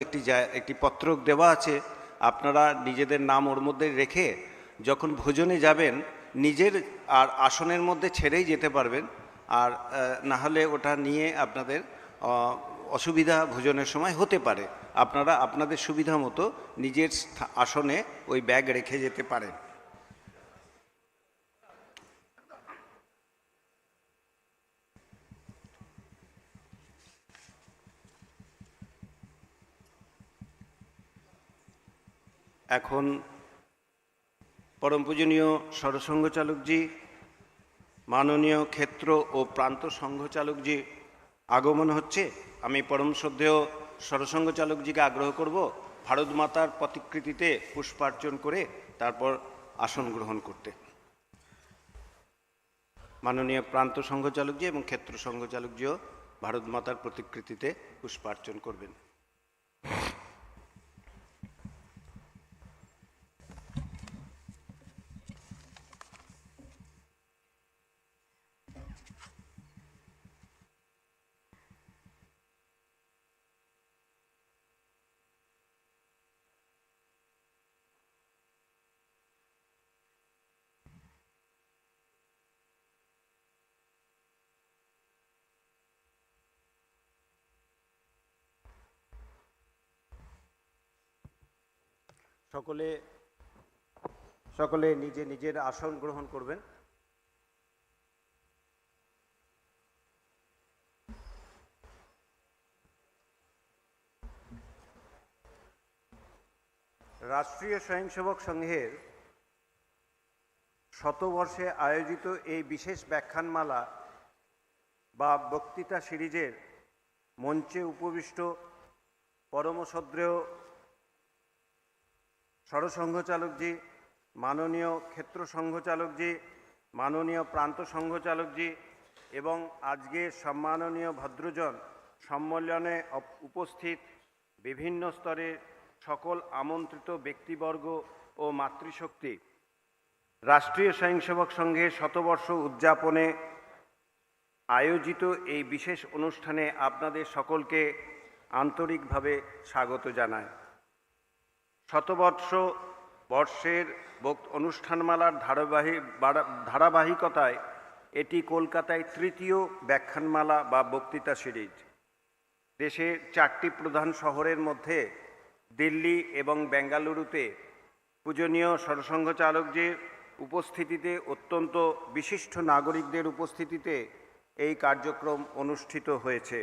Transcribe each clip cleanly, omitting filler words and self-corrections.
একটি পত্রক দেওয়া আছে, আপনারা নিজেদের নাম ওর মধ্যে রেখে যখন ভোজনে যাবেন নিজের আর আসনের মধ্যে ছেড়েই যেতে পারবেন। আর না হলে ওটা নিয়ে আপনাদের অসুবিধা ভোজনের সময় হতে পারে। আপনারা আপনাদের সুবিধা মতো নিজের আসনে ওই ব্যাগ রেখে যেতে পারেন। এখন পরম পূজনীয় সরসংঘচালকজি, মাননীয় ক্ষেত্র ও প্রান্ত সংঘচালকজি আগমন হচ্ছে। আমি পরম শ্রদ্ধেয় সরসংঘচালকজিকে আগ্রহ করব ভারত মাতার প্রতিকৃতিতে পুষ্পার্চন করে তারপর আসন গ্রহণ করতে। মাননীয় প্রান্ত সংঘচালকজি এবং ক্ষেত্র সংঘচালকজিও ভারত মাতার প্রতিকৃতিতে পুষ্পার্চন করবেন। সকলে নিজের আসন গ্রহণ করবেন। রাষ্ট্রীয় স্বয়ংসেবক সংঘের শতবর্ষে আয়োজিত এই বিশেষ ব্যাখ্যানমালা বা বক্তৃতা সিরিজের মঞ্চে উপবিষ্ট পরমশ্রদ্ধেয় সরসংঘচালকজি, মাননীয় ক্ষেত্র সংঘচালকজি, মাননীয় প্রান্ত সংঘচালকজি এবং আজকে সম্মাননীয় ভদ্রজন সম্মেলনে উপস্থিত বিভিন্ন স্তরের সকল আমন্ত্রিত ব্যক্তিবর্গ ও মাতৃশক্তি, রাষ্ট্রীয় স্বয়ংসেবক সংঘের শতবর্ষ উদযাপনে আয়োজিত এই বিশেষ অনুষ্ঠানে আপনাদের সকলকে আন্তরিকভাবে স্বাগত জানায়। শতবর্ষের অনুষ্ঠানমালার ধারাবাহিকতায় এটি কলকাতায় তৃতীয় ব্যাখ্যানমালা বা বক্তৃতা সিরিজ। দেশের 4টি প্রধান শহরের মধ্যে দিল্লি এবং বেঙ্গালুরুতে পূজনীয় সরসংঘচালকজির উপস্থিতিতে অত্যন্ত বিশিষ্ট নাগরিকদের উপস্থিতিতে এই কার্যক্রম অনুষ্ঠিত হয়েছে।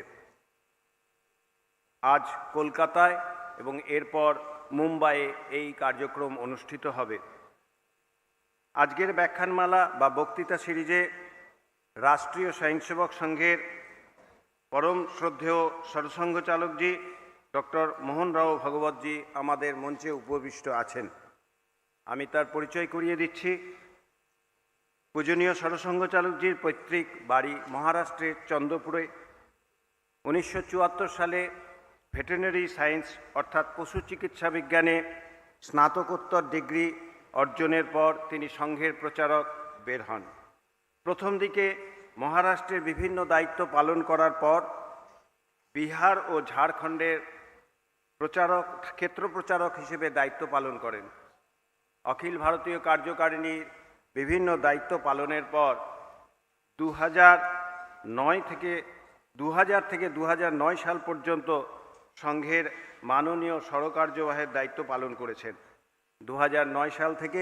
আজ কলকাতায় এবং এরপর মুম্বাইয়ে এই কার্যক্রম অনুষ্ঠিত হবে। আজকের ব্যাখ্যানমালা বা বক্তৃতা সিরিজে রাষ্ট্রীয় স্বয়ংসেবক সংঘের পরম শ্রদ্ধেয় সরসংঘচালকজি ডক্টর মোহন রাও ভগবতজি আমাদের মঞ্চে উপবিষ্ট আছেন। আমি তার পরিচয় করিয়ে দিচ্ছি। পূজনীয় সরসংঘচালকজির পৈতৃক বাড়ি মহারাষ্ট্রের চন্দ্রপুরে। 1974 সালে ভেটেরিনারি সায়েন্স অর্থাৎ পশু চিকিৎসা বিজ্ঞানে স্নাতকোত্তর ডিগ্রি অর্জনের পর তিনি সংঘের প্রচারক বের হন। প্রথম দিকে মহারাষ্ট্রের বিভিন্ন দায়িত্ব পালন করার পর বিহার ও ঝাড়খণ্ডের ক্ষেত্র প্রচারক হিসেবে দায়িত্ব পালন করেন। অখিল ভারতীয় কার্যকারিণীর বিভিন্ন দায়িত্ব পালনের পর 2000 থেকে 2009 সাল পর্যন্ত সংঘের মাননীয় সরকার্যবাহের দায়িত্ব পালন করেছেন। 2009 সাল থেকে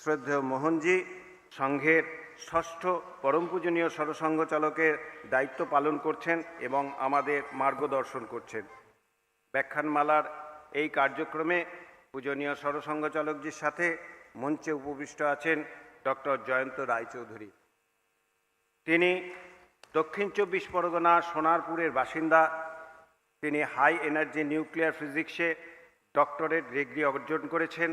শ্রদ্ধেয় মোহনজি সংঘের ষষ্ঠ পরম পূজনীয় সরসংঘচালকের দায়িত্ব পালন করছেন এবং আমাদের মার্গদর্শন করছেন। ব্যাখ্যানমালার এই কার্যক্রমে পূজনীয় সরসংঘচালকজির সাথে মঞ্চে উপবিষ্ট আছেন ডক্টর জয়ন্ত রায়চৌধুরী। তিনি দক্ষিণ 24 পরগনা সোনারপুরের বাসিন্দা। তিনি হাই এনার্জি নিউক্লিয়ার ফিজিক্সে ডক্টরেট ডিগ্রি অর্জন করেছেন।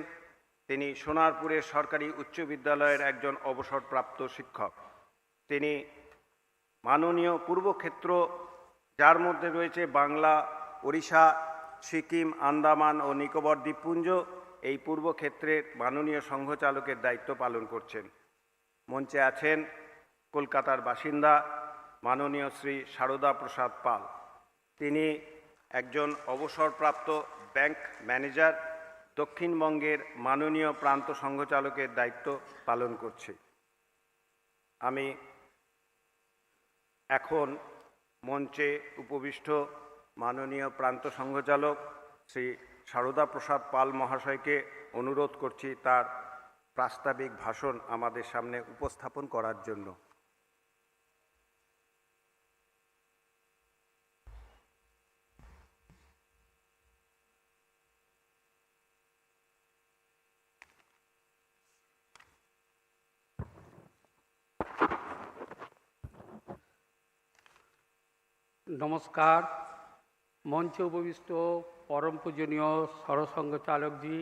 তিনি সোনারপুরের সরকারি উচ্চ বিদ্যালয়ের একজন অবসরপ্রাপ্ত শিক্ষক। তিনি মাননীয় পূর্বক্ষেত্র, যার মধ্যে রয়েছে বাংলা, ওড়িশা, সিকিম, আন্দামান ও নিকোবর দ্বীপপুঞ্জ, এই পূর্বক্ষেত্রের মাননীয় সংঘচালকের দায়িত্ব পালন করছেন। মঞ্চে আছেন কলকাতার বাসিন্দা মাননীয় শ্রী সারদা প্রসাদ পাল। তিনি একজন অবসরপ্রাপ্ত ব্যাংক ম্যানেজার দক্ষিণবঙ্গের মাননীয় প্রান্ত সংঘচালকের দায়িত্ব পালন করছে। আমি এখন মঞ্চে উপবিষ্ট মাননীয় প্রান্ত সংঘচালক শ্রী সারদা প্রসাদ পাল মহাশয়কে অনুরোধ করছি তার প্রাস্তাবিক ভাষণ আমাদের সামনে উপস্থাপন করার জন্য। নমস্কার। মঞ্চে উপবিষ্ট পরম পূজনীয় সরসংঘ চালকজি,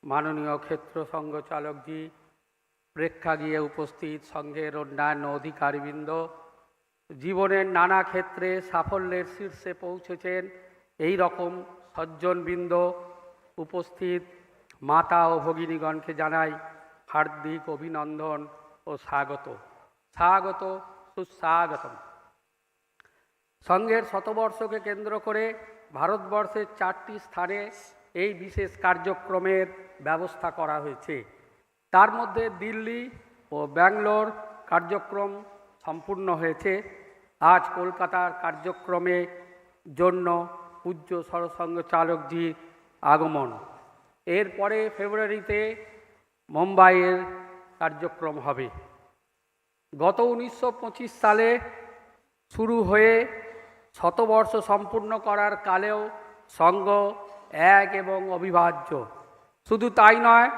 মাননীয় ক্ষেত্র সংঘ চালকজি, প্রেক্ষাগৃহে উপস্থিত সংঘের অন্যান্য অধিকারীবৃন্দ, জীবনের নানা ক্ষেত্রে সাফল্যের শীর্ষে পৌঁছেছেন এই রকম সজ্জনবৃন্দ, উপস্থিত মাতা ও ভগিনীগণকে জানাই হার্দিক অভিনন্দন ও স্বাগত। স্বাগত, সুস্বাগতম। সংঘের শতবর্ষকে কেন্দ্র করে ভারতবর্ষের 4টি স্থানে এই বিশেষ কার্যক্রমের ব্যবস্থা করা হয়েছে। তার মধ্যে দিল্লি ও ব্যাঙ্গালোর কার্যক্রম সম্পূর্ণ হয়েছে। আজ কলকাতার কার্যক্রমে জন্য পূজ্য সরসংঘ চালকজির আগমন। এরপরে ফেব্রুয়ারিতে মুম্বাইয়ের কার্যক্রম হবে। গত 1925 সালে শুরু হয়ে শতবর্ষ সম্পূর্ণ করার কালেও সংঘ এক এবং অবিভাজ্য। শুধু তাই নয়,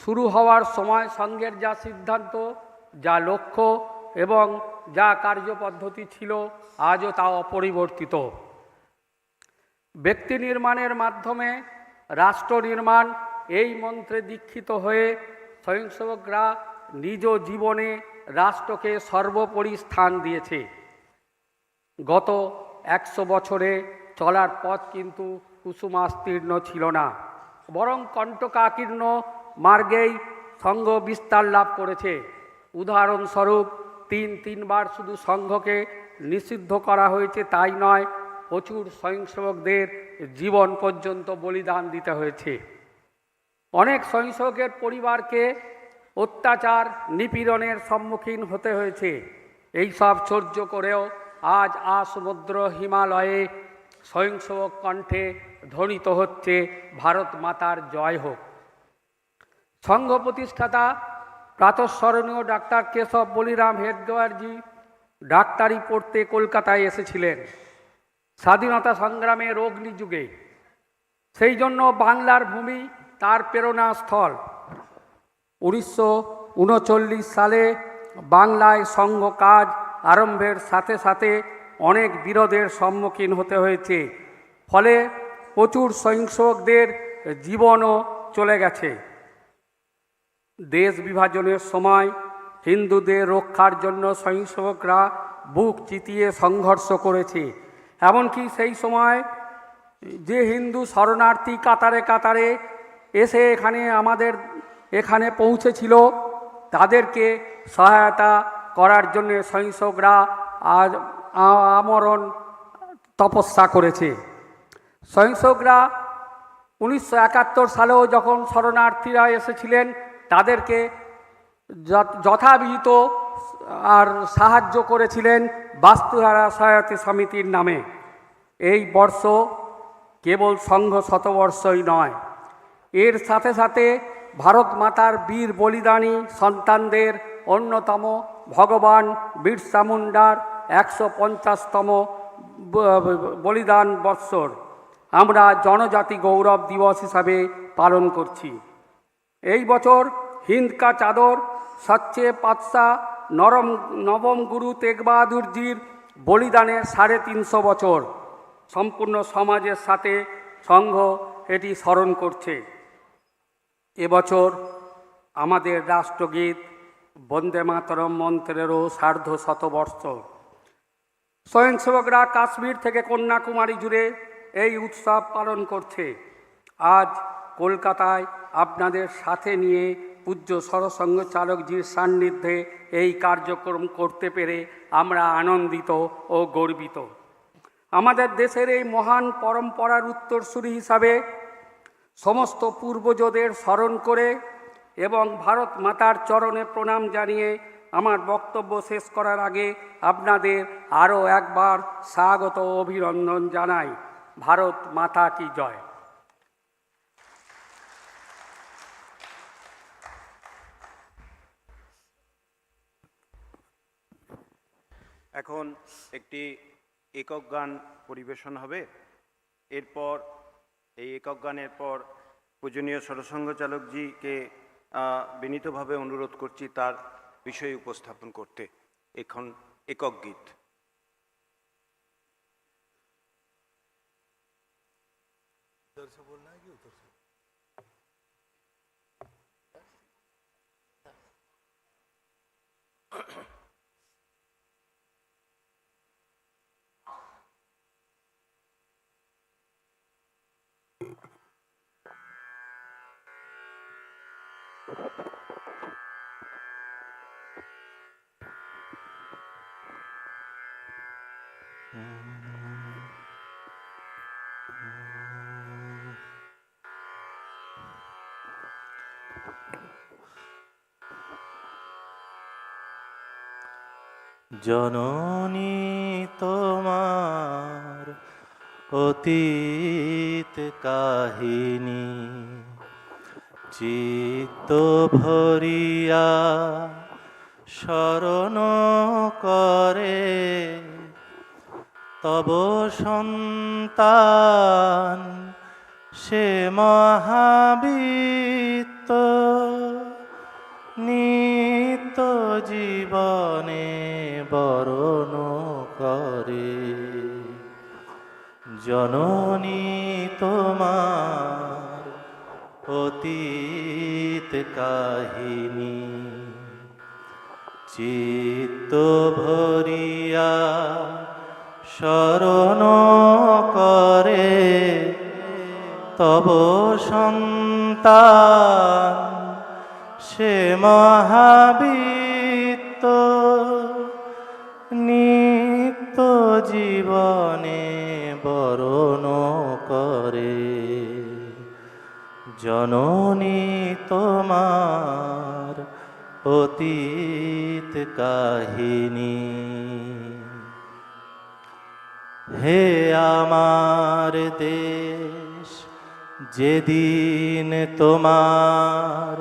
শুরু হওয়ার সময় সংঘের যা সিদ্ধান্ত, যা লক্ষ্য এবং যা কার্যপদ্ধতি ছিল আজও তা অপরিবর্তিত। ব্যক্তি নির্মাণের মাধ্যমে রাষ্ট্র নির্মাণ, এই মন্ত্রে দীক্ষিত হয়ে স্বয়ংসেবকরা নিজ জীবনে রাষ্ট্রকে সর্বোপরি স্থান দিয়েছে। গত 100 বছরে চলার পথ কিন্তু কুসুমাস্তীর্ণ ছিল না, বরং কণ্টকাকীর্ণ মার্গেই সংঘ বিস্তার লাভ করেছে। উদাহরণস্বরূপ তিনবার শুধু সংঘকে নিষিদ্ধ করা হয়েছে তাই নয়, প্রচুর স্বয়ংসেবকদের জীবন পর্যন্ত বলিদান দিতে হয়েছে। অনেক স্বয়ংসেবকের পরিবারকে অত্যাচার, নিপীড়নের সম্মুখীন হতে হয়েছে। এই সব সহ্য করেও আজ সমুদ্র হিমালয়ে স্বয়ংসেবক কণ্ঠে ধ্বনিত হচ্ছে ভারত মাতার জয় হোক। সংঘ প্রতিষ্ঠাতা প্রাতঃস্মরণীয় ডাক্তার কেশব বলিরাম হেডগেওয়ারজি ডাক্তারি পড়তে কলকাতায় এসেছিলেন স্বাধীনতা সংগ্রামের অগ্নিযুগে। সেই জন্য বাংলার ভূমি তার প্রেরণাস্থল। 1939 সালে বাংলায় সংঘ কাজ আরম্ভের সাথে সাথে অনেক বিরোধের সম্মুখীন হতে হয়েছে, ফলে প্রচুর স্বয়ংসেবকদের জীবনও চলে গেছে। দেশ বিভাজনের সময় হিন্দুদের রক্ষার জন্য স্বয়ংসেবকরা বুক চিতিয়ে সংঘর্ষ করেছে। এমনকি সেই সময় যে হিন্দু শরণার্থী কাতারে কাতারে এসে আমাদের এখানে পৌঁছেছিল, তাদেরকে সহায়তা করার জন্য স্বয়ংসেবকরা আজ আমরণ তপস্যা করেছে। স্বয়ংসেবকরা 1971 সালেও যখন শরণার্থীরা এসেছিলেন, তাদেরকে যথাবিহিত আর সাহায্য করেছিলেন বাস্তুহারা সহায়তা সমিতির নামে। এই বর্ষ কেবল সংঘ শতবর্ষই নয়, এর সাথে সাথে ভারত মাতার বীর বলিদানী সন্তানদের অন্যতম ভগবান বিরসা মুন্ডার 150তম বলিদান বৎসর আমরা জনজাতি গৌরব দিবস হিসাবে পালন করছি। এই বছর হিন্দ কা চাদর, সচ্চে পাতশাহ নবম গুরু তেগ বাহাদুরজির বলিদানের 350 বছর। সম্পূর্ণ সমাজের সাথে সংঘ এটি স্মরণ করছে। এবছর আমাদের রাষ্ট্রগীত বন্দে মাতরম মন্ত্রেরও 150 স্বয়ংসেবকরা কাশ্মীর থেকে কন্যাকুমারী জুড়ে এই উৎসব পালন করছে। আজ কলকাতায় আপনাদের সাথে নিয়ে পূজ্য সরসংঘ চালকজির সান্নিধ্যে এই কার্যক্রম করতে পেরে আমরা আনন্দিত ও গর্বিত। আমাদের দেশের এই মহান পরম্পরার উত্তরসূরি হিসাবে সমস্ত পূর্বজদের স্মরণ করে এবং ভারত মাতার চরণে প্রণাম জানিয়ে আমার বক্তব্য শেষ করার আগে আপনাদের আরও একবার স্বাগত ও অভিনন্দন জানাই। ভারত মাতা কি জয়। এখন একটি একক গান পরিবেশন হবে। এরপর এই একক গানের পর পূজনীয় সরসঙ্ঘ চালকজিকে বিনীতভাবে অনুরোধ করছি তার বিষয় উপস্থাপন করতে। এখন একক গীত। জননী তোমার অতীত কাহিনী চিত্ত ভরিয়া স্মরণ করে, তব সন্তান সে মহাবীত্ত নিত্য জীবনে বরণ করে। জননী তোমার অতীত কাহিনী চিত্ত ভরিয়া স্মরণ করে, তব সন্তান সে মহাবীত্ত নিত্য জীবনে বরণ করে। জননী তোমার অতীত কাহিনী। হে আমার দেশ, যেদিন তোমার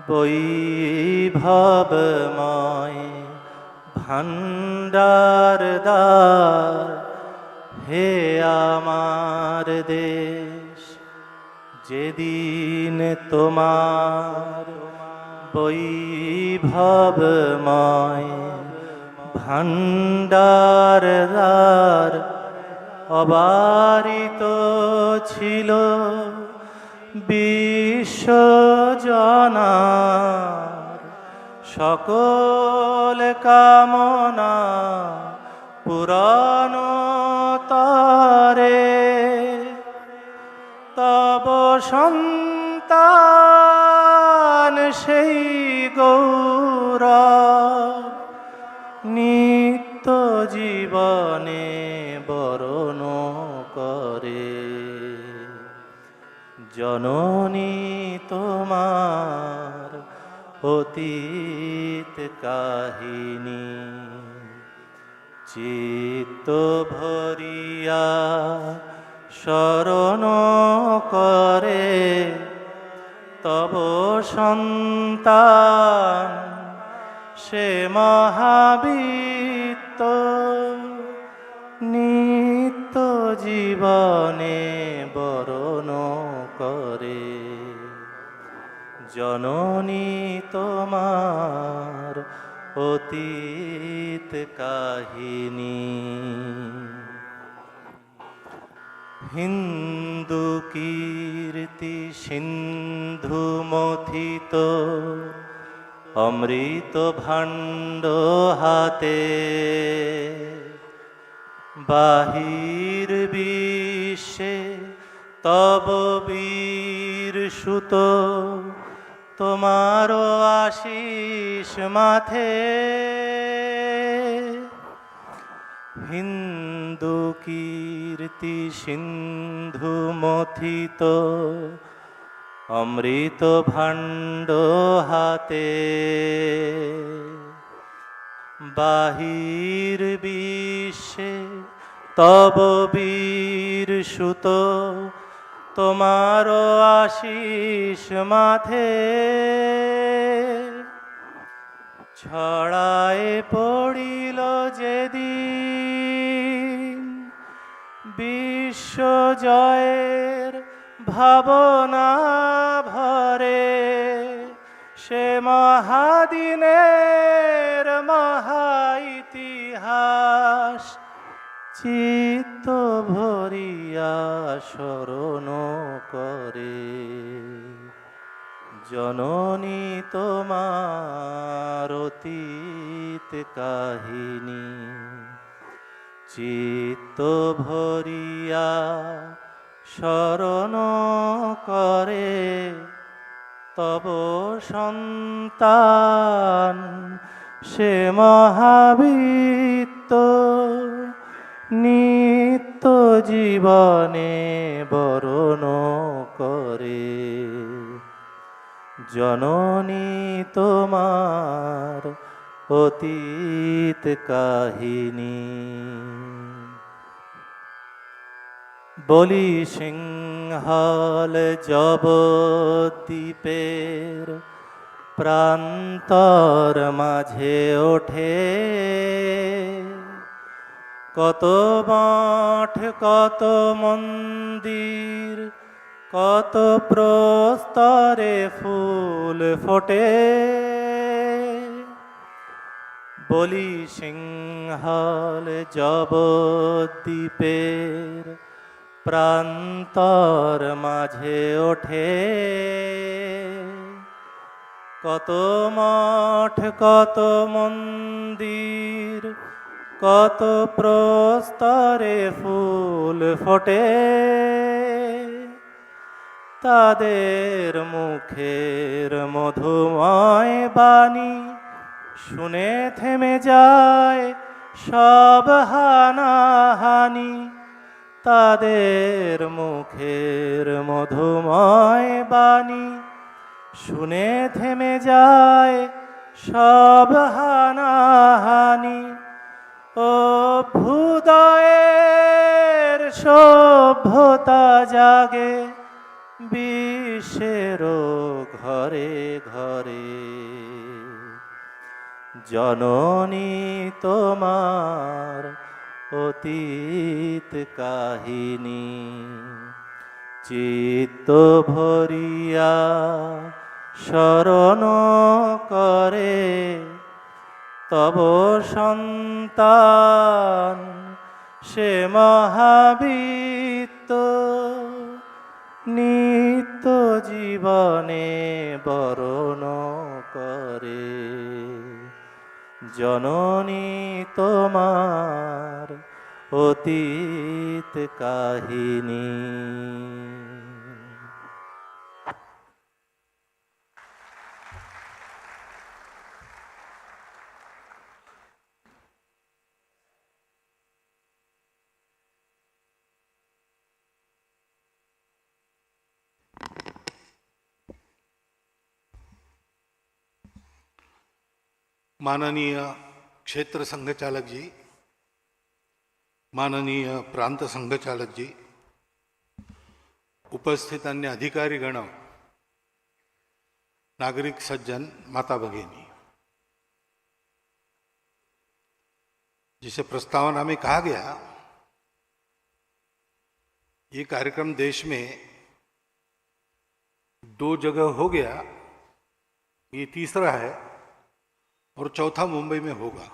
বৈভবময় ভাণ্ডারদার, হে আমার দেশ, যেদিন তোমার বৈভবময় ভাণ্ডারদার অবারিত ছিল বিশ্বজনার সকল কামনা পুরাণ তরে, তব সন্তান সেই গৌরব নিত্য জীবনে বরণ করে। জননী তোমার অতীত কাহিনী চিত্ত ভরিয়া স্মরণ করে, তব সন্তান সে মহাবীত্ত নিত্য জীবনে বরণ করে। জননী তোমার অতীত কাহিনী। হিন্দু কীর্তি সিন্ধু মথিত অমৃত ভাণ্ড হাতে, বাহির বিশ্বে তব বীর সুত তোমার আশিস মাথে। হিন্দু হিন্দু কীর্তি সিন্ধু মথিত অমৃত ভাণ্ড হাতে বাহির বিশ্বে তব বীর সুত তোমার আশিস মাথে ছড়ায় পড়িল যেদিন বিশ্ব জয়ের ভাবনা ভরে সে মহাদিনের মহা ইতিহাস চিত্ত ভরিয়া স্মরণ করে জননী তোমার অতীত কাহিনী চিত্ত ভরিয়া স্মরণ করে তব সন্তান সে মহাবীত্ত নিত্য জীবনে বরণ করে জননী তোমার অতীত কাহিনী বলি সিংহল জবদ্বীপের প্রান্তর মাঝে ওঠে কত মঠ কত মন্দির কত প্রস্তরে ফুল ফোটে বলি সিংহল জবদ্বীপের প্রান্তর মাঝে ওঠে কত মঠ কত মন্দির কত প্রস্তরে ফুল ফোটে তাদের মুখের মধুময় বাণী শুনে থেমে যায় সব হানাহানি তাদের মুখের মধুময় বাণী শুনে থেমে যায় সব হানাহানি ও ভূদয়ের সভ্যতা জাগে বিশ্বের ঘরে ঘরে জননী তোমার অতীত কাহিনী চিত্ত ভরিয়া স্মরণ করে তব সন্তান সে মহাবীত্ত নিত্য জীবনে বরণ করে জননী তোমার অতীত কাহিনী माननीय क्षेत्र संघ चालक जी, माननीय प्रांत संघ चालक जी, उपस्थित अन्य अधिकारीगण, नागरिक सज्जन, माता भगिनी, जिसे प्रस्तावना में कहा गया ये कार्यक्रम देश में 2 जगह हो गया, ये तीसरा है और चौथा मुंबई में होगा,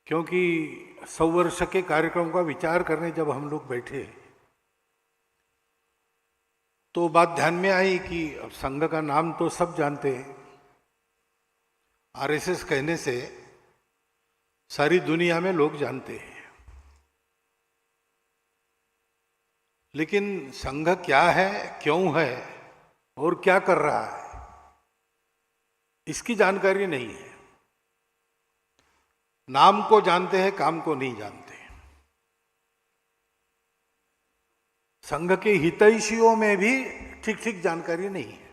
क्योंकि 100 वर्ष के कार्यक्रम का विचार करने जब हम लोग बैठे तो बात ध्यान में आई कि अब संघ का नाम तो सब जानते हैं, आरएसएस कहने से सारी दुनिया में लोग जानते हैं, लेकिन संघ क्या है, क्यों है और क्या कर रहा है इसकी जानकारी नहीं है। नाम को जानते हैं, काम को नहीं जानते। संघ के हितैषियों में भी ठीक ठीक जानकारी नहीं है।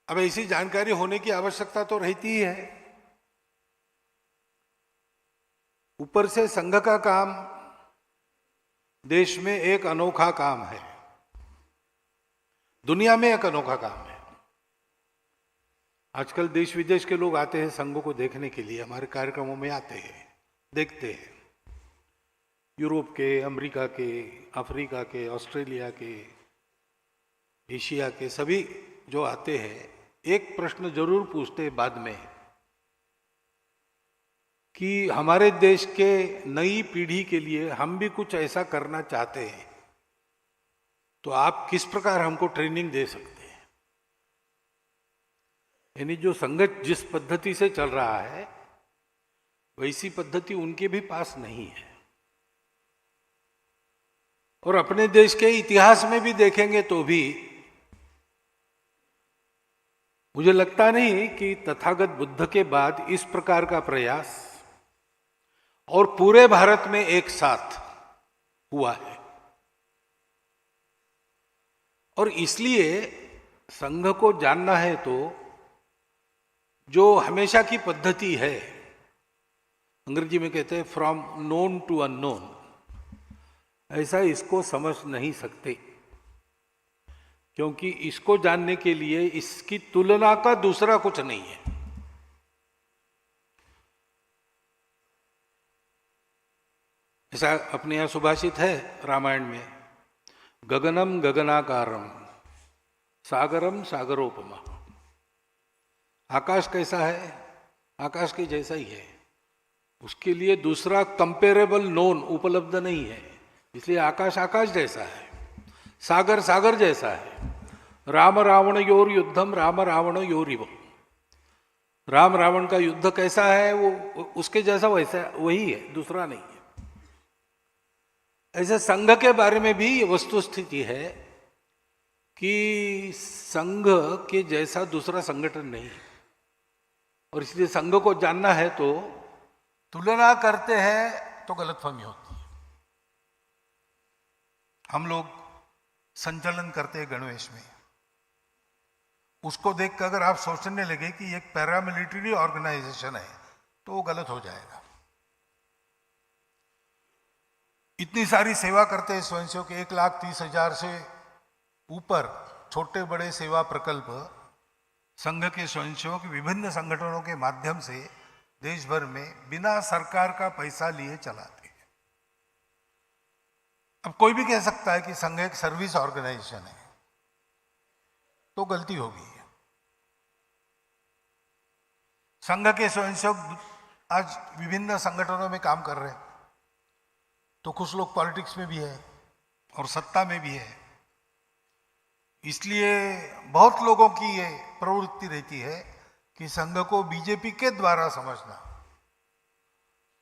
अब ऐसी जानकारी होने की आवश्यकता तो रहती ही है। ऊपर से संघ का काम देश में एक अनोखा काम है, दुनिया में एक अनोखा काम है। आजकल देश विदेश के लोग आते हैं संघ को देखने के लिए, हमारे कार्यक्रमों में आते हैं, देखते हैं। यूरोप के, अमेरिका के, अफ्रीका के, ऑस्ट्रेलिया के, एशिया के सभी जो आते हैं एक प्रश्न जरूर पूछते हैं बाद में कि हमारे देश के नई पीढ़ी के लिए हम भी कुछ ऐसा करना चाहते हैं, तो आप किस प्रकार हमको ट्रेनिंग दे सकते हैं। यानी जो संघ जिस पद्धति से चल रहा है वैसी पद्धति उनके भी पास नहीं है। और अपने देश के इतिहास में भी देखेंगे तो भी मुझे लगता नहीं कि तथागत बुद्ध के बाद इस प्रकार का प्रयास और पूरे भारत में एक साथ हुआ है। और इसलिए संघ को जानना है तो जो हमेशा की पद्धति है, अंग्रेजी में कहते हैं फ्रॉम नोन टू अननोन, ऐसा इसको समझ नहीं सकते, क्योंकि इसको जानने के लिए इसकी तुलना का दूसरा कुछ नहीं है। ऐसा अपने यहां सुभाषित है रामायण में, गगनम गगनाकारम सागरम सागरोपमा। आकाश कैसा है? आकाश के जैसा ही है, उसके लिए दूसरा कंपेरेबल नोन उपलब्ध नहीं है, इसलिए आकाश आकाश जैसा है, सागर सागर जैसा है। राम रावण योर युद्धम राम रावण योरिव। राम रावण का युद्ध कैसा है वो उसके जैसा वैसा वही है, दूसरा नहीं है। ऐसे संघ के बारे में भी ये वस्तु स्थिति है कि संघ के जैसा दूसरा संगठन नहीं है। और इसलिए संघ को जानना है तो तुलना करते हैं तो गलतफहमी होती है। हम लोग संचालन करते हैं गणवेश में, उसको देखकर अगर आप सोचने लगे कि एक पैरामिलिट्री ऑर्गेनाइजेशन है तो वो गलत हो जाएगा। इतनी सारी सेवा करते हैं स्वयंसेवक, 1,30,000 से ऊपर छोटे बड़े सेवा प्रकल्प संघ के स्वयंसेवक विभिन्न संगठनों के माध्यम से देश भर में बिना सरकार का पैसा लिए चलाते हैं। अब कोई भी कह सकता है कि संघ एक सर्विस ऑर्गेनाइजेशन है, तो गलती होगी। संघ के स्वयंसेवक आज विभिन्न संगठनों में काम कर रहे हैं, तो कुछ लोग पॉलिटिक्स में भी है और सत्ता में भी है। इसलिए बहुत लोगों की ये प्रवृत्ति रहती है कि संघ को बीजेपी के द्वारा समझना,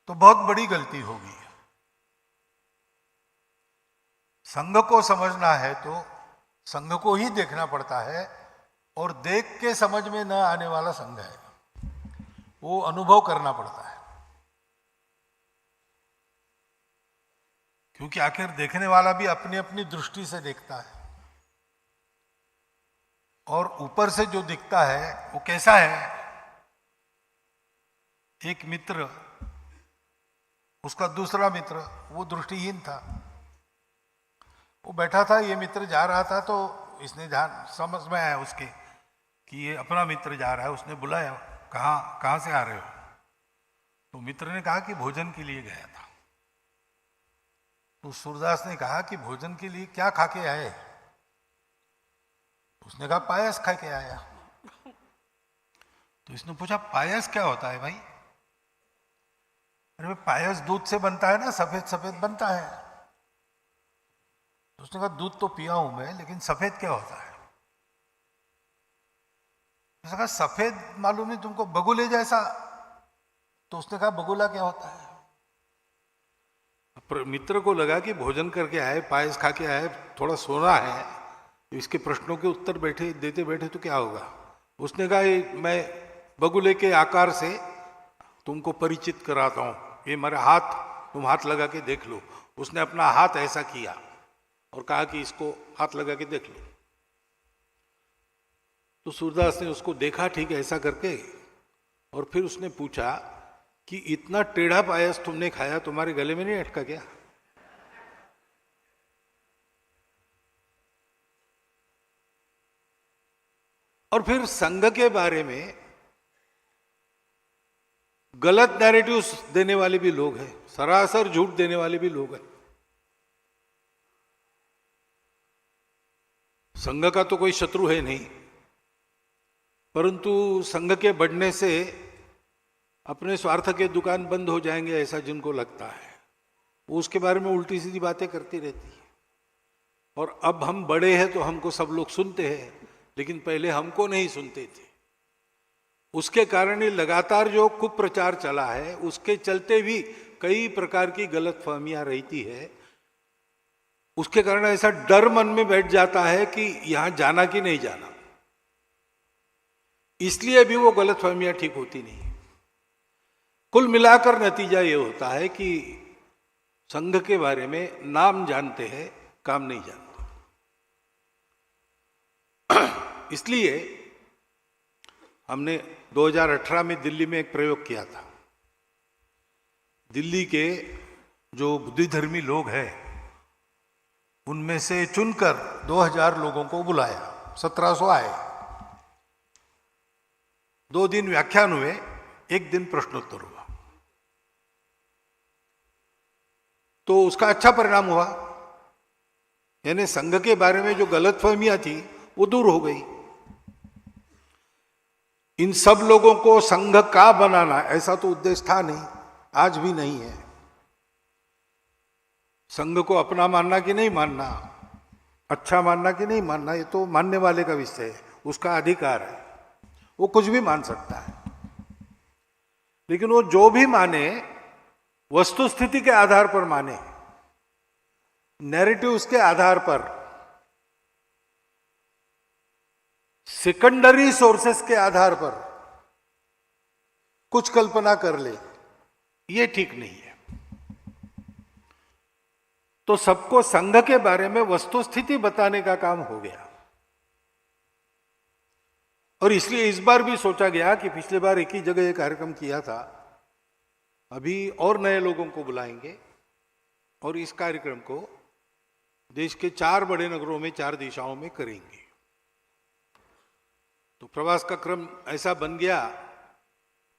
तो बहुत बड़ी गलती होगी। संघ को समझना है तो संघ को ही देखना पड़ता है, और देख के समझ में न आने वाला संघ है, वो अनुभव करना पड़ता है। क्योंकि आखिर देखने वाला भी अपनी अपनी दृष्टि से देखता है, और ऊपर से जो दिखता है वो कैसा है। एक मित्र, उसका दूसरा मित्र वो दृष्टिहीन था, वो बैठा था, ये मित्र जा रहा था, तो इसने ध्यान समझ में आया उसके कि ये अपना मित्र जा रहा है। उसने बुलाया, कहाँ से आ रहे हो? तो मित्र ने कहा कि भोजन के लिए गया था। तो सूरदास ने कहा कि भोजन के लिए क्या खा के आए? उसने कहा पायस खा के आया। तो इसने पूछा पायस क्या होता है भाई? अरे पायस दूध से बनता है ना, सफेद सफेद बनता है। तो उसने कहा दूध तो पिया हूं मैं, लेकिन सफेद क्या होता है? उसने कहा सफेद मालूम नहीं तुमको, बगुले जैसा। तो उसने कहा बगुला क्या होता है? मित्र को लगा कि भोजन करके आए, पायस खा के आए, थोड़ा सोना है, इसके प्रश्नों के उत्तर देते बैठे तो क्या होगा। उसने कहा मैं बगुले के आकार से तुमको परिचित कराता हूं, ये मेरा हाथ, तुम हाथ लगा के देख लो। उसने अपना हाथ ऐसा किया और कहा कि इसको हाथ लगा के देख लो। तो सूरदास ने उसको देखा ठीक ऐसा करके, और फिर उसने पूछा कि इतना टेढ़ा पायस तुमने खाया, तुम्हारे गले में नहीं अटका क्या? और फिर संघ के बारे में गलत नैरेटिव्स देने वाले भी लोग हैं, सरासर झूठ देने वाले भी लोग हैं। संघ का तो कोई शत्रु है नहीं, परंतु संघ के बढ़ने से अपने स्वार्थ के दुकान बंद हो जाएंगे ऐसा जिनको लगता है, वो उसके बारे में उल्टी सीधी बातें करती रहती है। और अब हम बड़े हैं तो हमको सब लोग सुनते हैं, लेकिन पहले हमको नहीं सुनते थे। उसके कारण ही लगातार जो कुप्रचार चला है, उसके चलते भी कई प्रकार की गलतफहमियां रहती है। उसके कारण ऐसा डर मन में बैठ जाता है कि यहां जाना कि नहीं जाना, इसलिए भी वो गलतफहमियां ठीक होती नहीं। कुल मिलाकर नतीजा ये होता है कि संघ के बारे में नाम जानते हैं, काम नहीं जानते। इसलिए हमने 2018 में दिल्ली में एक प्रयोग किया था। दिल्ली के जो बुद्धिधर्मी लोग हैं उनमें से चुनकर 2000 लोगों को बुलाया, 1700 आए। 2 दिन व्याख्यान हुए, 1 दिन प्रश्नोत्तर हुआ। तो उसका अच्छा परिणाम हुआ, यानी संघ के बारे में जो गलतफहमियां थी वो दूर हो गई। इन सब लोगों को संघ का बनाना ऐसा तो उद्देश्य था नहीं, आज भी नहीं है। संघ को अपना मानना कि नहीं मानना, अच्छा मानना कि नहीं मानना, ये तो मानने वाले का विषय है, उसका अधिकार है, वो कुछ भी मान सकता है। लेकिन वो जो भी माने वस्तु स्थिति के आधार पर माने, नैरेटिव्स के आधार पर, सेकेंडरी सोर्सेस के आधार पर कुछ कल्पना कर ले, ये ठीक नहीं है। तो सबको संघ के बारे में वस्तु स्थिति बताने का काम हो गया। और इसलिए इस बार भी सोचा गया कि पिछले बार एक ही जगह ये कार्यक्रम किया था, अभी और नए लोगों को बुलाएंगे और इस कार्यक्रम को देश के 4 बड़े नगरों में 4 दिशाओं में करेंगे। तो प्रवास का क्रम ऐसा बन गया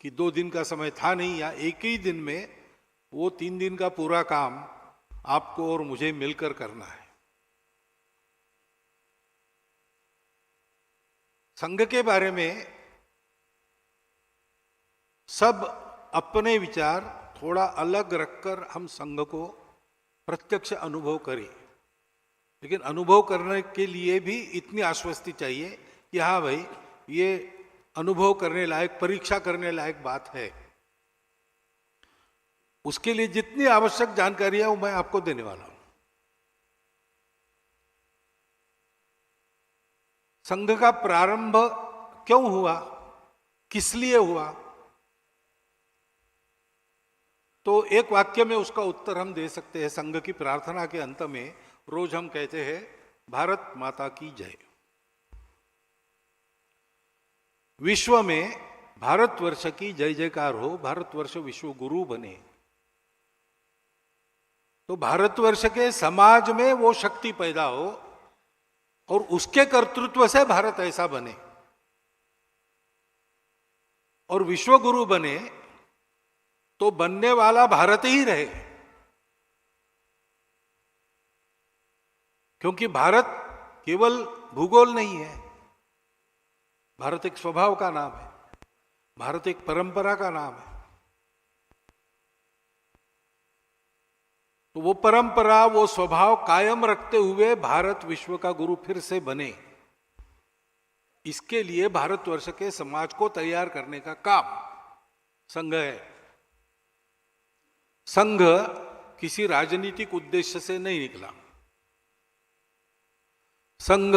कि 2 दिन का समय था नहीं, या एक ही दिन में वो 3 दिन का पूरा काम आपको और मुझे मिलकर करना है। संघ के बारे में सब अपने विचार थोड़ा अलग रखकर हम संघ को प्रत्यक्ष अनुभव करें, लेकिन अनुभव करने के लिए भी इतनी आश्वस्ति चाहिए कि हाँ भाई, ये अनुभव करने लायक, परीक्षा करने लायक बात है। उसके लिए जितनी आवश्यक जानकारी है वो मैं आपको देने वाला हूं। संघ का प्रारंभ क्यों हुआ, किस लिए हुआ, तो एक वाक्य में उसका उत्तर हम दे सकते हैं। संघ की प्रार्थना के अंत में रोज हम कहते हैं, भारत माता की जय। विश्व में भारतवर्ष की जय जयकार हो, भारतवर्ष विश्व गुरु बने। तो भारतवर्ष के समाज में वो शक्ति पैदा हो और उसके कर्तृत्व से भारत ऐसा बने, और विश्व गुरु बने तो बनने वाला भारत ही रहे। क्योंकि भारत केवल भूगोल नहीं है, भारत एक स्वभाव का नाम है, भारत एक परंपरा का नाम है। तो वो परंपरा, वो स्वभाव कायम रखते हुए भारत विश्व का गुरु फिर से बने, इसके लिए भारतवर्ष के समाज को तैयार करने का काम संघ है। संघ किसी राजनीतिक उद्देश्य से नहीं निकला, संघ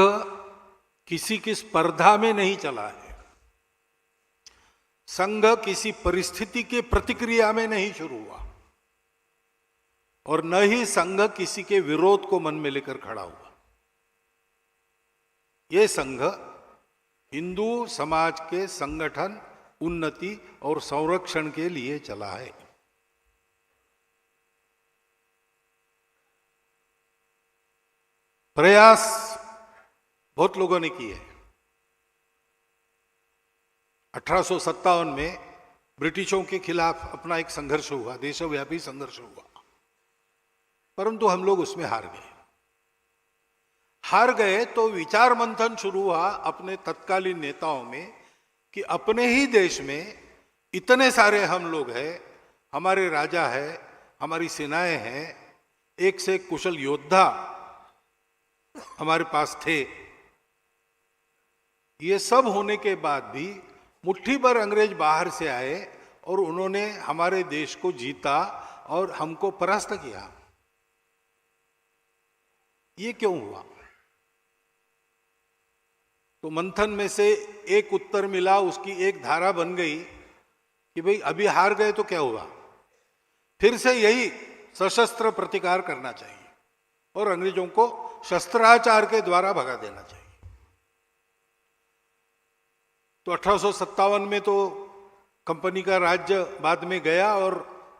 किसी की स्पर्धा में नहीं चला है, संघ किसी परिस्थिति के प्रतिक्रिया में नहीं शुरू हुआ और न ही संघ किसी के विरोध को मन में लेकर खड़ा हुआ। यह संघ हिंदू समाज के संगठन, उन्नति और संरक्षण के लिए चला है। प्रयास बहुत लोगों ने किए। 1857 में ब्रिटिशों के खिलाफ अपना एक संघर्ष हुआ, देशव्यापी संघर्ष हुआ, परंतु हम लोग उसमें हार गए। हार गए तो विचार मंथन शुरू हुआ अपने तत्कालीन नेताओं में कि अपने ही देश में इतने सारे हम लोग हैं, हमारे राजा है, हमारी सेनाएं हैं, एक से एक कुशल योद्धा हमारे पास थे। ये सब होने के बाद भी मुट्ठी भर अंग्रेज बाहर से आए और उन्होंने हमारे देश को जीता और हमको परास्त किया। ये क्यों हुआ? तो मंथन में से एक उत्तर मिला, उसकी एक धारा बन गई कि भाई अभी हार गए तो क्या हुआ, फिर से यही सशस्त्र प्रतिकार करना चाहिए और अंग्रेजों को शस्त्राचार के द्वारा भगा देना चाहिए। तो 1857 में तो कंपनी का राज्य बाद में गया और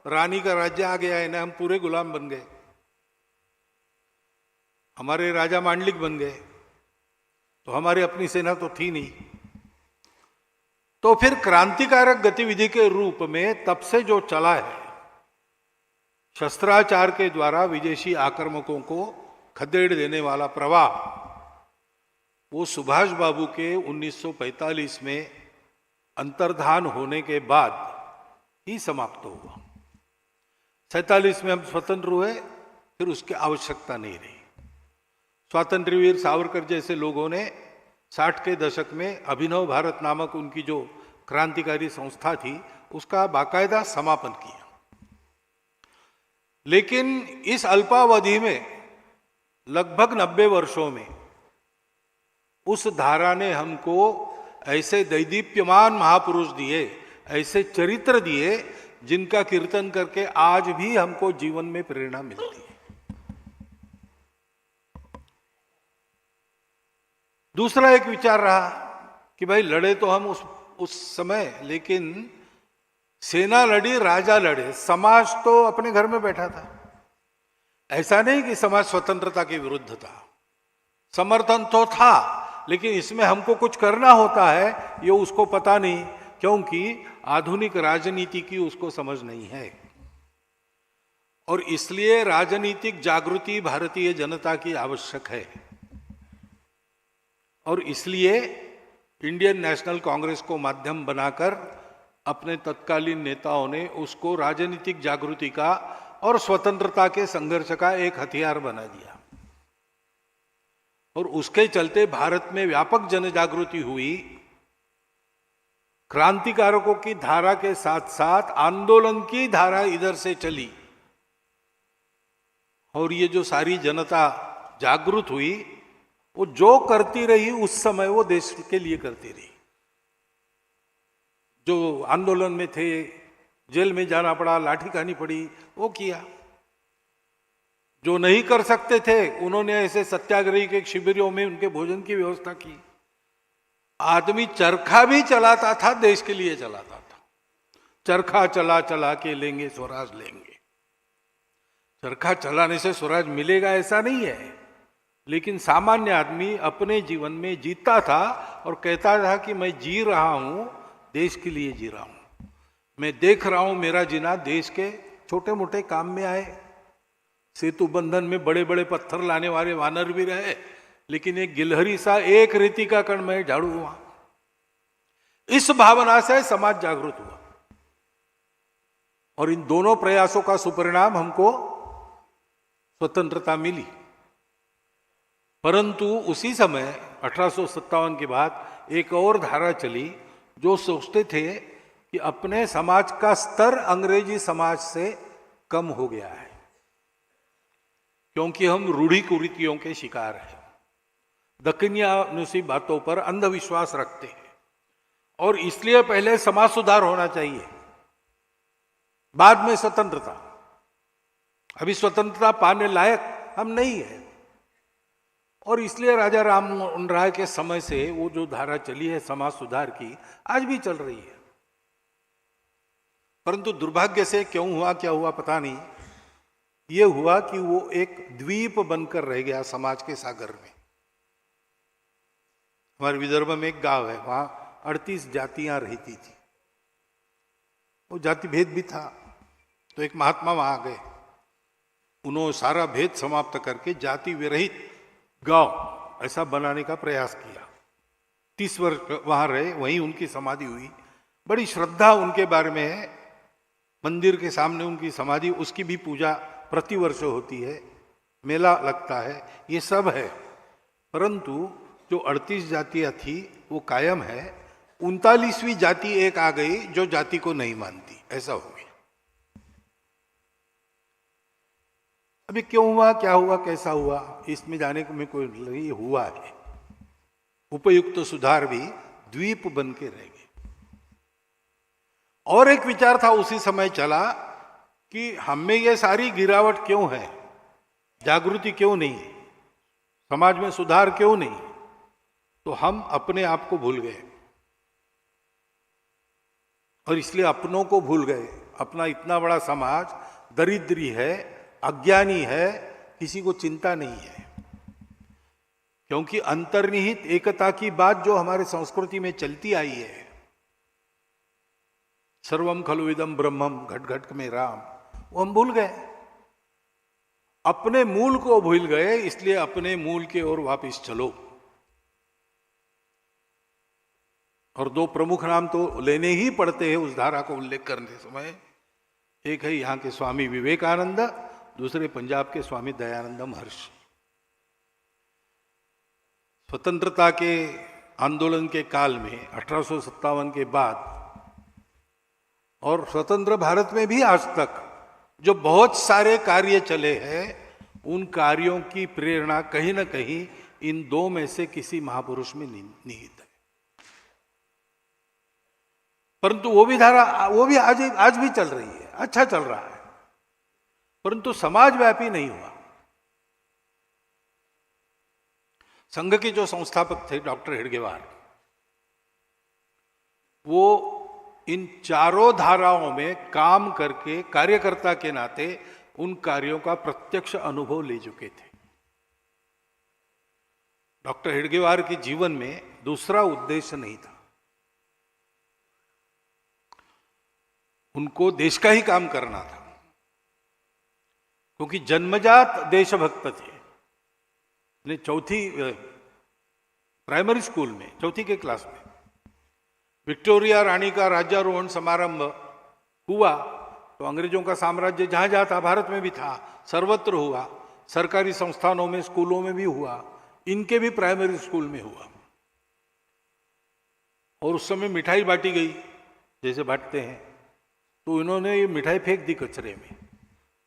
रानी का राज्य आ गया, इन्हें हम पूरे गुलाम बन गए, हमारे राजा मांडलिक बन गए, तो हमारी अपनी सेना तो थी नहीं। तो फिर क्रांतिकारक गतिविधि के रूप में तब से जो चला है, शस्त्राचार के द्वारा विदेशी आक्रमकों को खदेड़ देने वाला प्रवाह, वो सुभाष बाबू के 1945 में अंतर्धान होने के बाद ही समाप्त हुआ। 47 में हम स्वतंत्र हुए, फिर उसकी आवश्यकता नहीं रही। स्वातंत्र्य वीर सावरकर जैसे लोगों ने 60 के दशक में अभिनव भारत नामक उनकी जो क्रांतिकारी संस्था थी, उसका बाकायदा समापन किया। लेकिन इस अल्पावधि में लगभग 90 वर्षों में उस धारा ने हमको ऐसे दैदीप्यमान महापुरुष दिए, ऐसे चरित्र दिए, जिनका कीर्तन करके आज भी हमको जीवन में प्रेरणा मिलती है। दूसरा एक विचार रहा कि भाई लड़े तो हम उस समय, लेकिन सेना लड़ी, राजा लड़े, समाज तो अपने घर में बैठा था। ऐसा नहीं कि समाज स्वतंत्रता के विरुद्ध था, समर्थन तो था, लेकिन इसमें हमको कुछ करना होता है ये उसको पता नहीं, क्योंकि आधुनिक राजनीति की उसको समझ नहीं है। और इसलिए राजनीतिक जागृति भारतीय जनता की आवश्यक है। और इसलिए इंडियन नेशनल कांग्रेस को माध्यम बनाकर अपने तत्कालीन नेताओं ने उसको राजनीतिक जागृति का और स्वतंत्रता के संघर्ष का एक हथियार बना दिया। और उसके चलते भारत में व्यापक जन जागृति हुई। क्रांतिकारकों की धारा के साथ साथ आंदोलन की धारा इधर से चली, और ये जो सारी जनता जागृत हुई, वो जो करती रही उस समय वो देश के लिए करती रही। जो आंदोलन में थे, जेल में जाना पड़ा, लाठी खानी पड़ी, वो किया। जो नहीं कर सकते थे उन्होंने ऐसे सत्याग्रही के शिविरों में उनके भोजन की व्यवस्था की। आदमी चरखा भी चलाता था, देश के लिए चलाता था। चरखा चला चला के लेंगे स्वराज लेंगे। चरखा चलाने से स्वराज मिलेगा ऐसा नहीं है, लेकिन सामान्य आदमी अपने जीवन में जीता था और कहता था कि मैं जी रहा हूं, देश के लिए जी रहा हूं। मैं देख रहा हूं मेरा जीना देश के छोटे मोटे काम में आए। सेतु बंधन में बड़े बड़े पत्थर लाने वाले वानर भी रहे, लेकिन एक गिलहरी सा एक रेती का कण में झाड़ू हुआ। इस भावना से समाज जागृत हुआ, और इन दोनों प्रयासों का सुपरिणाम हमको स्वतंत्रता मिली। परंतु उसी समय 1857 के बाद एक और धारा चली, जो सोचते थे कि अपने समाज का स्तर अंग्रेजी समाज से कम हो गया है, क्योंकि हम रूढ़ी कुरीतियों के शिकार हैं, दक्कनियानुसी बातों पर अंधविश्वास रखते हैं, और इसलिए पहले समाज सुधार होना चाहिए, बाद में स्वतंत्रता। अभी स्वतंत्रता पाने लायक हम नहीं है, और इसलिए राजा राम मोहन राय के समय से वो जो धारा चली है समाज सुधार की, आज भी चल रही है। परंतु दुर्भाग्य से क्यों हुआ, क्या हुआ पता नहीं, ये हुआ कि वो एक द्वीप बनकर रह गया समाज के सागर में। हमारे विदर्भ में एक गांव है, वहां 38 जातियां रहती थी। वो जाति भेद भी था, तो एक महात्मा वहां गए, उन्होंने सारा भेद समाप्त करके जाति विरहित गांव ऐसा बनाने का प्रयास किया। 30 वर्ष वहां रहे, वहीं उनकी समाधि हुई। बड़ी श्रद्धा उनके बारे में है, मंदिर के सामने उनकी समाधि, उसकी भी पूजा प्रतिवर्ष होती है, मेला लगता है, ये सब है। परंतु जो 38 जातियां थी वो कायम है। 39वीं जाति एक आ गई जो जाति को नहीं मानती, ऐसा हो गया। अभी क्यों हुआ, क्या हुआ, कैसा हुआ, इसमें जाने को मैं कोई नहीं, हुआ है। उपयुक्त सुधार भी द्वीप बन के रह गए। और एक विचार था उसी समय चला कि हम में ये सारी गिरावट क्यों है, जागृति क्यों नहीं, समाज में सुधार क्यों नहीं, तो हम अपने आप को भूल गए और इसलिए अपनों को भूल गए। अपना इतना बड़ा समाज दरिद्री है, अज्ञानी है, किसी को चिंता नहीं है। क्योंकि अंतर्निहित एकता की बात जो हमारे संस्कृति में चलती आई है, सर्वम खलु इदम ब्रह्मम, घट घट में राम, वो हम भूल गए, अपने मूल को भूल गए। इसलिए अपने मूल की ओर वापस चलो। और दो प्रमुख नाम तो लेने ही पड़ते हैं उस धारा को उल्लेख करने समय। एक है यहाँ के स्वामी विवेकानंद, दूसरे पंजाब के स्वामी दयानंद महर्षि। स्वतंत्रता के आंदोलन के काल में 1857 के बाद और स्वतंत्र भारत में भी आज तक जो बहुत सारे कार्य चले हैं, उन कार्यों की प्रेरणा कहीं ना कहीं इन दो में से किसी महापुरुष में निहित है। परंतु वो भी धारा, वो भी आज भी चल रही है, अच्छा चल रहा है, परंतु समाजव्यापी नहीं हुआ। संघ के जो संस्थापक थे डॉक्टर हेडगेवार, वो इन चारों धाराओं में काम करके कार्यकर्ता के नाते उन कार्यों का प्रत्यक्ष अनुभव ले चुके थे। डॉक्टर हेडगेवार के जीवन में दूसरा उद्देश्य नहीं था, उनको देश का ही काम करना था, क्योंकि जन्मजात देशभक्त थे। चौथी प्राइमरी स्कूल में, चौथी के क्लास में विक्टोरिया रानी का राज्यारोहण समारंभ हुआ, तो अंग्रेजों का साम्राज्य जहां जहां था, भारत में भी था, सर्वत्र हुआ, सरकारी संस्थानों में, स्कूलों में भी हुआ, इनके भी प्राइमरी स्कूल में हुआ। और उस समय मिठाई बांटी गई जैसे बांटते हैं, तो इन्होंने ये मिठाई फेंक दी कचरे में।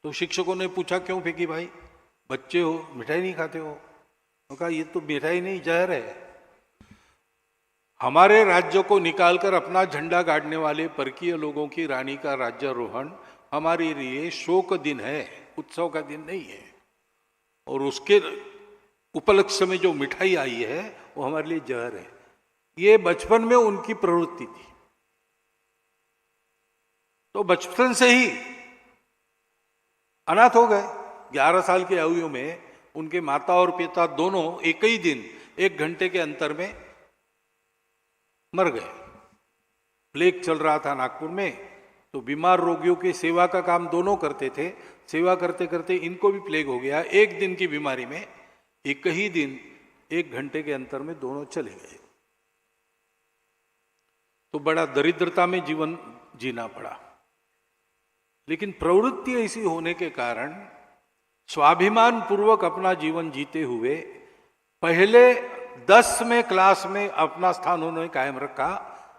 तो शिक्षकों ने पूछा क्यों फेंकी भाई, बच्चे हो, मिठाई नहीं खाते हो? तो कहा ये तो मिठाई नहीं, जहर है। हमारे राज्य को निकालकर अपना झंडा गाड़ने वाले परकीय लोगों की रानी का राज्यारोहण हमारे लिए शोक दिन है, उत्सव का दिन नहीं है। और उसके उपलक्ष्य में जो मिठाई आई है वो हमारे लिए जहर है। ये बचपन में उनकी प्रवृत्ति थी। तो बचपन से ही अनाथ हो गए। 11 साल की आयु में उनके माता और पिता दोनों एक ही दिन 1 घंटे के अंतर में मर गए। प्लेग चल रहा था नागपुर में, तो बीमार रोगियों की सेवा का काम दोनों करते थे। सेवा करते करते इनको भी प्लेग हो गया। 1 दिन की बीमारी में एक ही दिन 1 घंटे के अंतर में दोनों चले गए। तो बड़ा दरिद्रता में जीवन जीना पड़ा। लेकिन प्रवृत्ति ऐसी होने के कारण स्वाभिमान पूर्वक अपना जीवन जीते हुए पहले 10वें क्लास में अपना स्थान उन्होंने कायम रखा,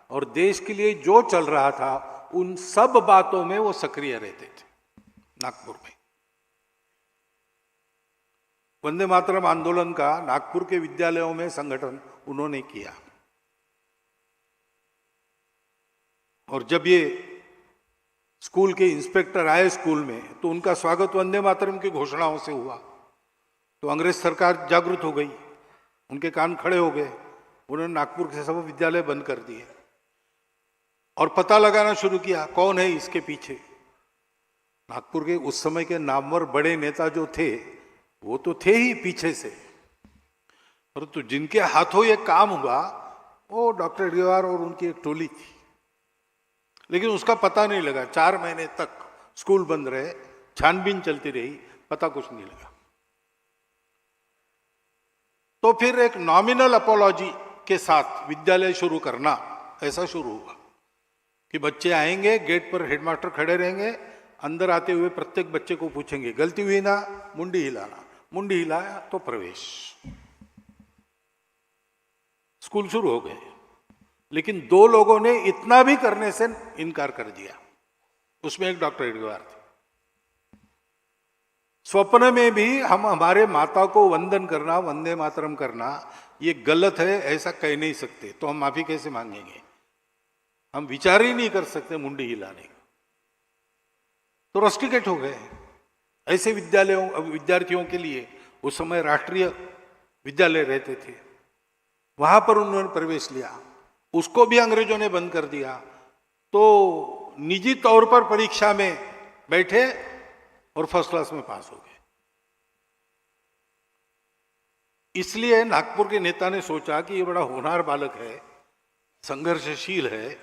और देश के लिए जो चल रहा था उन सब बातों में वो सक्रिय रहते थे। नागपुर में वंदे मातरम आंदोलन का नागपुर के विद्यालयों में संगठन उन्होंने किया। और जब ये स्कूल के इंस्पेक्टर आए स्कूल में तो उनका स्वागत वंदे मातरम की घोषणाओं से हुआ। तो अंग्रेज सरकार जागरूक हो गई, उनके कान खड़े हो गए, उन्होंने नागपुर के सब विद्यालय बंद कर दिए और पता लगाना शुरू किया कौन है इसके पीछे। नागपुर के उस समय के नामवर बड़े नेता जो थे वो तो थे ही पीछे से, परंतु जिनके हाथों ये काम हुआ वो डॉक्टर हेडगेवार और उनकी एक टोली थी। लेकिन उसका पता नहीं लगा, 4 महीने तक स्कूल बंद रहे, छानबीन चलती रही, पता कुछ नहीं लगा। तो फिर एक नॉमिनल अपॉलॉजी के साथ विद्यालय शुरू करना ऐसा शुरू हुआ कि बच्चे आएंगे, गेट पर हेडमास्टर खड़े रहेंगे, अंदर आते हुए प्रत्येक बच्चे को पूछेंगे गलती हुई ना, मुंडी हिलाना, मुंडी हिलाया तो प्रवेश। स्कूल शुरू हो गए, लेकिन 2 लोगों ने इतना भी करने से इनकार कर दिया। उसमें एक डॉक्टर हेडगेवार थे। स्वप्न में भी हम हमारे माता को वंदन करना, वंदे मातरम करना ये गलत है ऐसा कह नहीं सकते, तो हम माफी कैसे मांगेंगे? हम विचार ही नहीं कर सकते मुंडी हिलाने का। तो रस्टिकेट हो गए। ऐसे विद्यार्थियों के लिए उस समय राष्ट्रीय विद्यालय रहते थे, वहां पर उन्होंने प्रवेश लिया, उसको भी अंग्रेजों ने बंद कर दिया। तो निजी तौर पर परीक्षा में बैठे और फर्स्ट क्लास में पास हो गए। इसलिए नागपुर के नेता ने सोचा कि ये बड़ा होनहार बालक है, संघर्षशील है,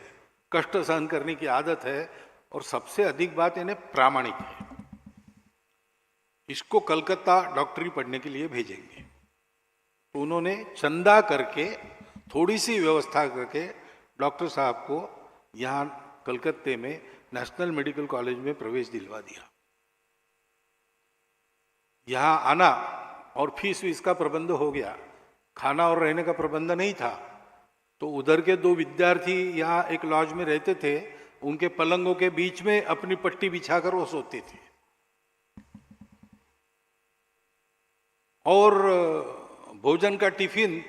कष्ट सहन करने की आदत है और सबसे अधिक बात इन्हें प्रामाणिक है, इसको कलकत्ता डॉक्टरी पढ़ने के लिए भेजेंगे। तो उन्होंने चंदा करके थोड़ी सी व्यवस्था करके डॉक्टर साहब को यहाँ कलकत्ते में नेशनल मेडिकल कॉलेज में प्रवेश दिलवा दिया। यहाँ आना और फीस वीस का प्रबंध हो गया, खाना और रहने का प्रबंध नहीं था। तो उधर के 2 विद्यार्थी यहाँ एक लॉज में रहते थे, उनके पलंगों के बीच में अपनी पट्टी बिछाकर वो सोते थे। और भोजन का टिफिन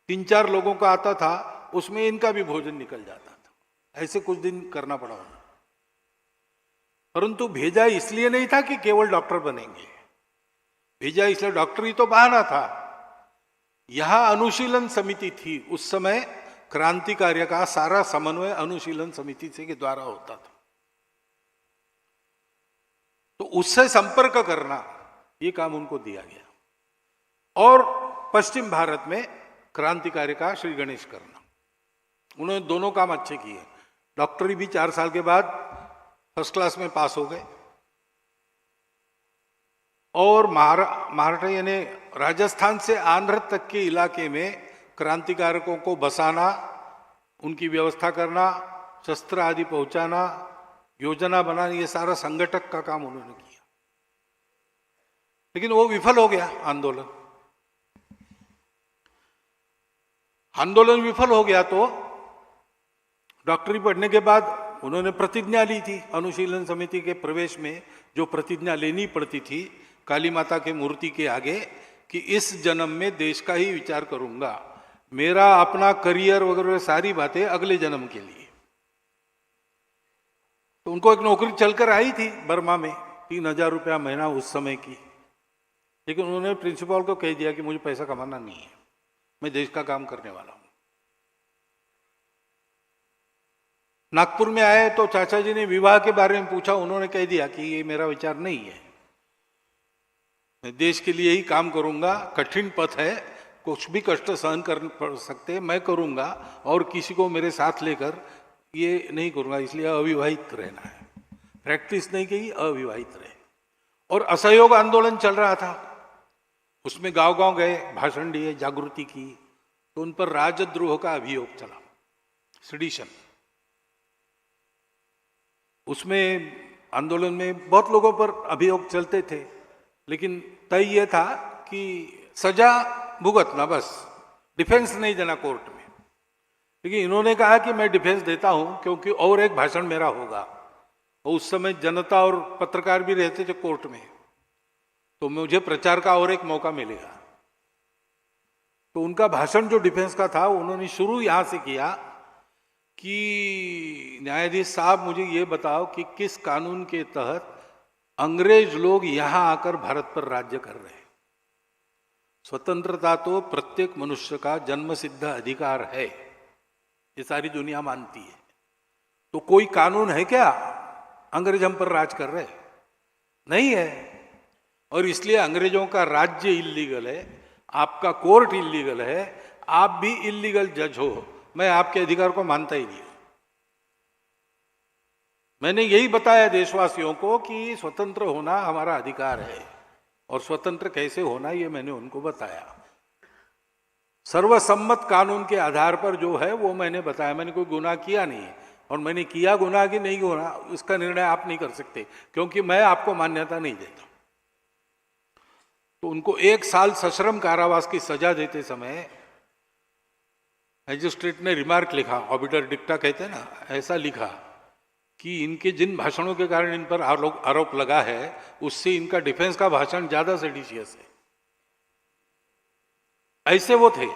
3-4 लोगों का आता था, उसमें इनका भी भोजन निकल जाता था। ऐसे कुछ दिन करना पड़ा उन्हें। परंतु भेजा इसलिए नहीं था कि केवल डॉक्टर बनेंगे, भेजा इसलिए डॉक्टरी तो बहाना था। यहां अनुशीलन समिति थी, उस समय क्रांति कार्य का सारा समन्वय अनुशीलन समिति से के द्वारा होता था। तो उससे संपर्क करना ये काम उनको दिया गया। और पश्चिम भारत में क्रांति कार्य का श्री गणेश करना, उन्होंने दोनों काम अच्छे किए। डॉक्टरी भी 4 साल के बाद फर्स्ट क्लास में पास हो गए और महाराष्ट्र यानी राजस्थान से आंध्र तक के इलाके में क्रांतिकारकों को बसाना, उनकी व्यवस्था करना, शस्त्र आदि पहुंचाना, योजना बनाना, ये सारा संगठक का काम उन्होंने किया। लेकिन वो विफल हो गया आंदोलन। आंदोलन विफल हो गया तो डॉक्टरी पढ़ने के बाद उन्होंने प्रतिज्ञा ली थी अनुशीलन समिति के प्रवेश में, जो प्रतिज्ञा लेनी पड़ती थी काली माता के मूर्ति के आगे कि इस जन्म में देश का ही विचार करूंगा, मेरा अपना करियर वगैरह सारी बातें अगले जन्म के लिए। तो उनको एक नौकरी चलकर आई थी बर्मा में, 3000 रुपया महीना उस समय की। लेकिन उन्होंने प्रिंसिपल को कह दिया कि मुझे पैसा कमाना नहीं है, मैं देश का काम करने वाला हूं। नागपुर में आए तो चाचा जी ने विवाह के बारे में पूछा, उन्होंने कह दिया कि ये मेरा विचार नहीं है, मैं देश के लिए ही काम करूंगा, कठिन पथ है, कुछ भी कष्ट सहन कर सकते मैं करूंगा और किसी को मेरे साथ लेकर ये नहीं करूंगा, इसलिए अविवाहित रहना है। प्रैक्टिस नहीं की, अविवाहित रहे। और असहयोग आंदोलन चल रहा था, उसमें गांव गांव गए, भाषण दिए, जागृति की। तो उन पर राजद्रोह का अभियोग चला, सेडिशन। उसमें आंदोलन में बहुत लोगों पर अभियोग चलते थे, लेकिन तय ये था कि सजा भुगतना, बस डिफेंस नहीं देना कोर्ट में। लेकिन इन्होंने कहा कि मैं डिफेंस देता हूं क्योंकि और एक भाषण मेरा होगा। और उस समय जनता और पत्रकार भी रहते थे कोर्ट में, तो मुझे प्रचार का और एक मौका मिलेगा। तो उनका भाषण जो डिफेंस का था उन्होंने शुरू यहां से किया कि न्यायाधीश साहब मुझे ये बताओ कि किस कानून के तहत अंग्रेज लोग यहां आकर भारत पर राज्य कर रहे हैं। स्वतंत्रता तो प्रत्येक मनुष्य का जन्मसिद्ध अधिकार है, ये सारी दुनिया मानती है। तो कोई कानून है क्या अंग्रेज हम पर राज कर रहे? नहीं है। और इसलिए अंग्रेजों का राज्य इल्लीगल है, आपका कोर्ट इल्लीगल है, आप भी इल्लीगल जज हो। मैं आपके अधिकार को मानता ही नहीं हूं। मैंने यही बताया देशवासियों को कि स्वतंत्र होना हमारा अधिकार है, और स्वतंत्र कैसे होना ये मैंने उनको बताया। सर्वसम्मत कानून के आधार पर जो है वो मैंने बताया। मैंने कोई गुनाह किया नहीं, और मैंने किया गुनाह कि नहीं गुनाह इसका निर्णय आप नहीं कर सकते, क्योंकि मैं आपको मान्यता नहीं देता। तो उनको 1 साल सश्रम कारावास की सजा देते समय मैजिस्ट्रेट ने रिमार्क लिखा, ऑबिटर डिक्टा कहते हैं ना, ऐसा लिखा कि इनके जिन भाषणों के कारण इन पर आरोप लगा है उससे इनका डिफेंस का भाषण ज्यादा सेडिशियस है। ऐसे वो थे।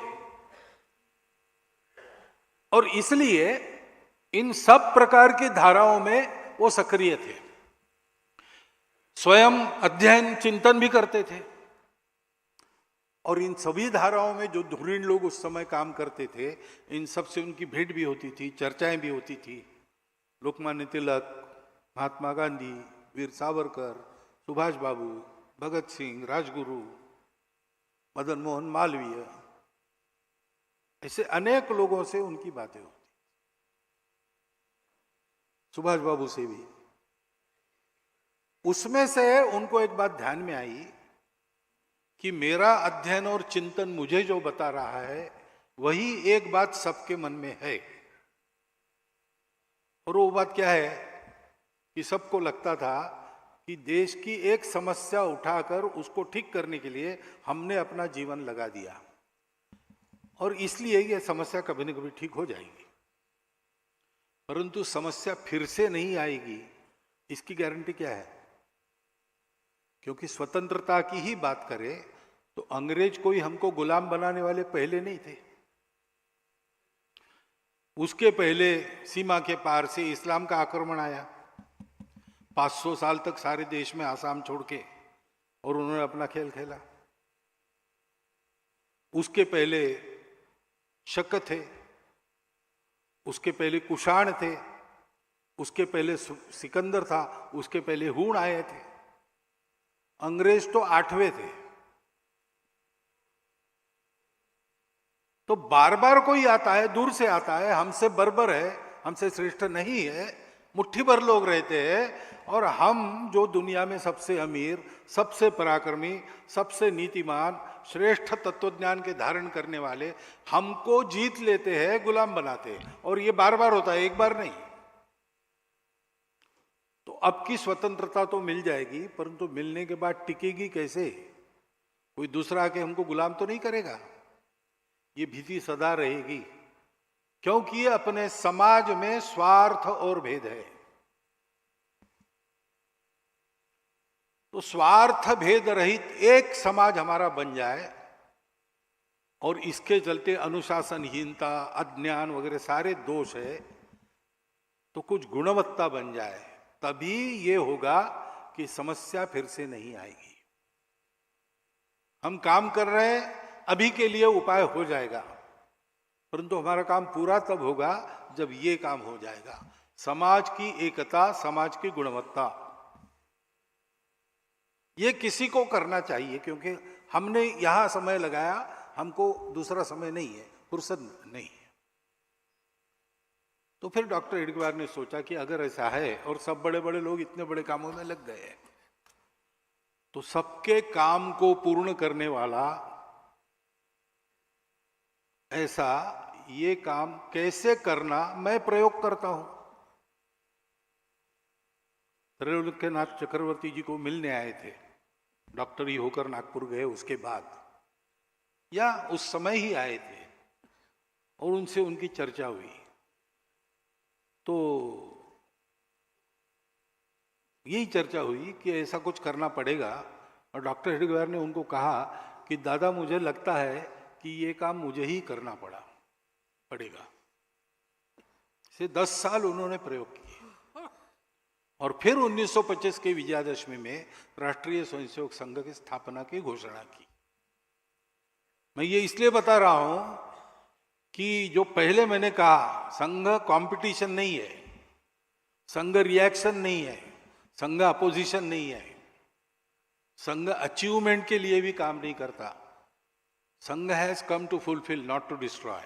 और इसलिए इन सब प्रकार की धाराओं में वो सक्रिय थे। स्वयं अध्ययन चिंतन भी करते थे। और इन सभी धाराओं में जो धुरीण लोग उस समय काम करते थे, इन सब से उनकी भेंट भी होती थी, चर्चाएं भी होती थी। लोकमान्य तिलक, महात्मा गांधी, वीर सावरकर, सुभाष बाबू, भगत सिंह, राजगुरु, मदन मोहन मालवीय, ऐसे अनेक लोगों से उनकी बातें होती। सुभाष बाबू से भी। उसमें से उनको एक बात ध्यान में आई कि मेरा अध्ययन और चिंतन मुझे जो बता रहा है वही एक बात सबके मन में है। और वो बात क्या है कि सबको लगता था कि देश की एक समस्या उठाकर उसको ठीक करने के लिए हमने अपना जीवन लगा दिया, और इसलिए ये समस्या कभी न कभी ठीक हो जाएगी। परंतु समस्या फिर से नहीं आएगी, इसकी गारंटी क्या है? क्योंकि स्वतंत्रता की ही बात करें तो अंग्रेज कोई हमको गुलाम बनाने वाले पहले नहीं थे। उसके पहले सीमा के पार से इस्लाम का आक्रमण आया, 500 साल तक सारे देश में आसाम छोड़ के, और उन्होंने अपना खेल खेला। उसके पहले शक थे, उसके पहले कुषाण थे, उसके पहले सिकंदर था, उसके पहले हूण आए थे। अंग्रेज तो 8वें थे। तो बार बार कोई आता है, दूर से आता है, हमसे बर्बर है, हमसे श्रेष्ठ नहीं है, मुट्ठी भर लोग रहते हैं, और हम जो दुनिया में सबसे अमीर, सबसे पराक्रमी, सबसे नीतिमान, श्रेष्ठ तत्वज्ञान के धारण करने वाले हमको जीत लेते हैं, गुलाम बनाते हैं। और ये बार बार होता है, एक बार नहीं। तो अब की स्वतंत्रता तो मिल जाएगी, परंतु मिलने के बाद टिकेगी कैसे? कोई दूसरा आके हमको गुलाम तो नहीं करेगा। ये भीति सदा रहेगी, क्योंकि ये अपने समाज में स्वार्थ और भेद है। तो स्वार्थ भेद रहित एक समाज हमारा बन जाए, और इसके चलते अनुशासनहीनता, अज्ञान वगैरह सारे दोष है, तो कुछ गुणवत्ता बन जाए, तभी ये होगा कि समस्या फिर से नहीं आएगी। हम काम कर रहे हैं, अभी के लिए उपाय हो जाएगा, परंतु हमारा काम पूरा तब होगा जब ये काम हो जाएगा। समाज की एकता, समाज की गुणवत्ता, ये किसी को करना चाहिए, क्योंकि हमने यहां समय लगाया, हमको दूसरा समय नहीं है, फुर्सत नहीं है। तो फिर डॉक्टर हेडगेवार ने सोचा कि अगर ऐसा है और सब बड़े बड़े लोग इतने बड़े कामों में लग गए, तो सबके काम को पूर्ण करने वाला ऐसा ये काम कैसे करना मैं प्रयोग करता हूं। त्रैलोक्यनाथ चक्रवर्ती जी को मिलने आए थे, डॉक्टर ही होकर नागपुर गए उसके बाद, या उस समय ही आए थे, और उनसे उनकी चर्चा हुई। तो यही चर्चा हुई कि ऐसा कुछ करना पड़ेगा, और डॉक्टर हेडगेवार ने उनको कहा कि दादा मुझे लगता है कि ये काम मुझे ही करना पड़ेगा। से 10 साल उन्होंने प्रयोग किए और फिर 1925 के विजयादशमी में राष्ट्रीय स्वयंसेवक संघ की स्थापना की घोषणा की। मैं ये इसलिए बता रहा हूं कि जो पहले मैंने कहा, संघ कंपटीशन नहीं है, संघ रिएक्शन नहीं है, संघ अपोजिशन नहीं है, संघ अचीवमेंट के लिए भी काम नहीं करता। Sangh has come to fulfil, not to destroy.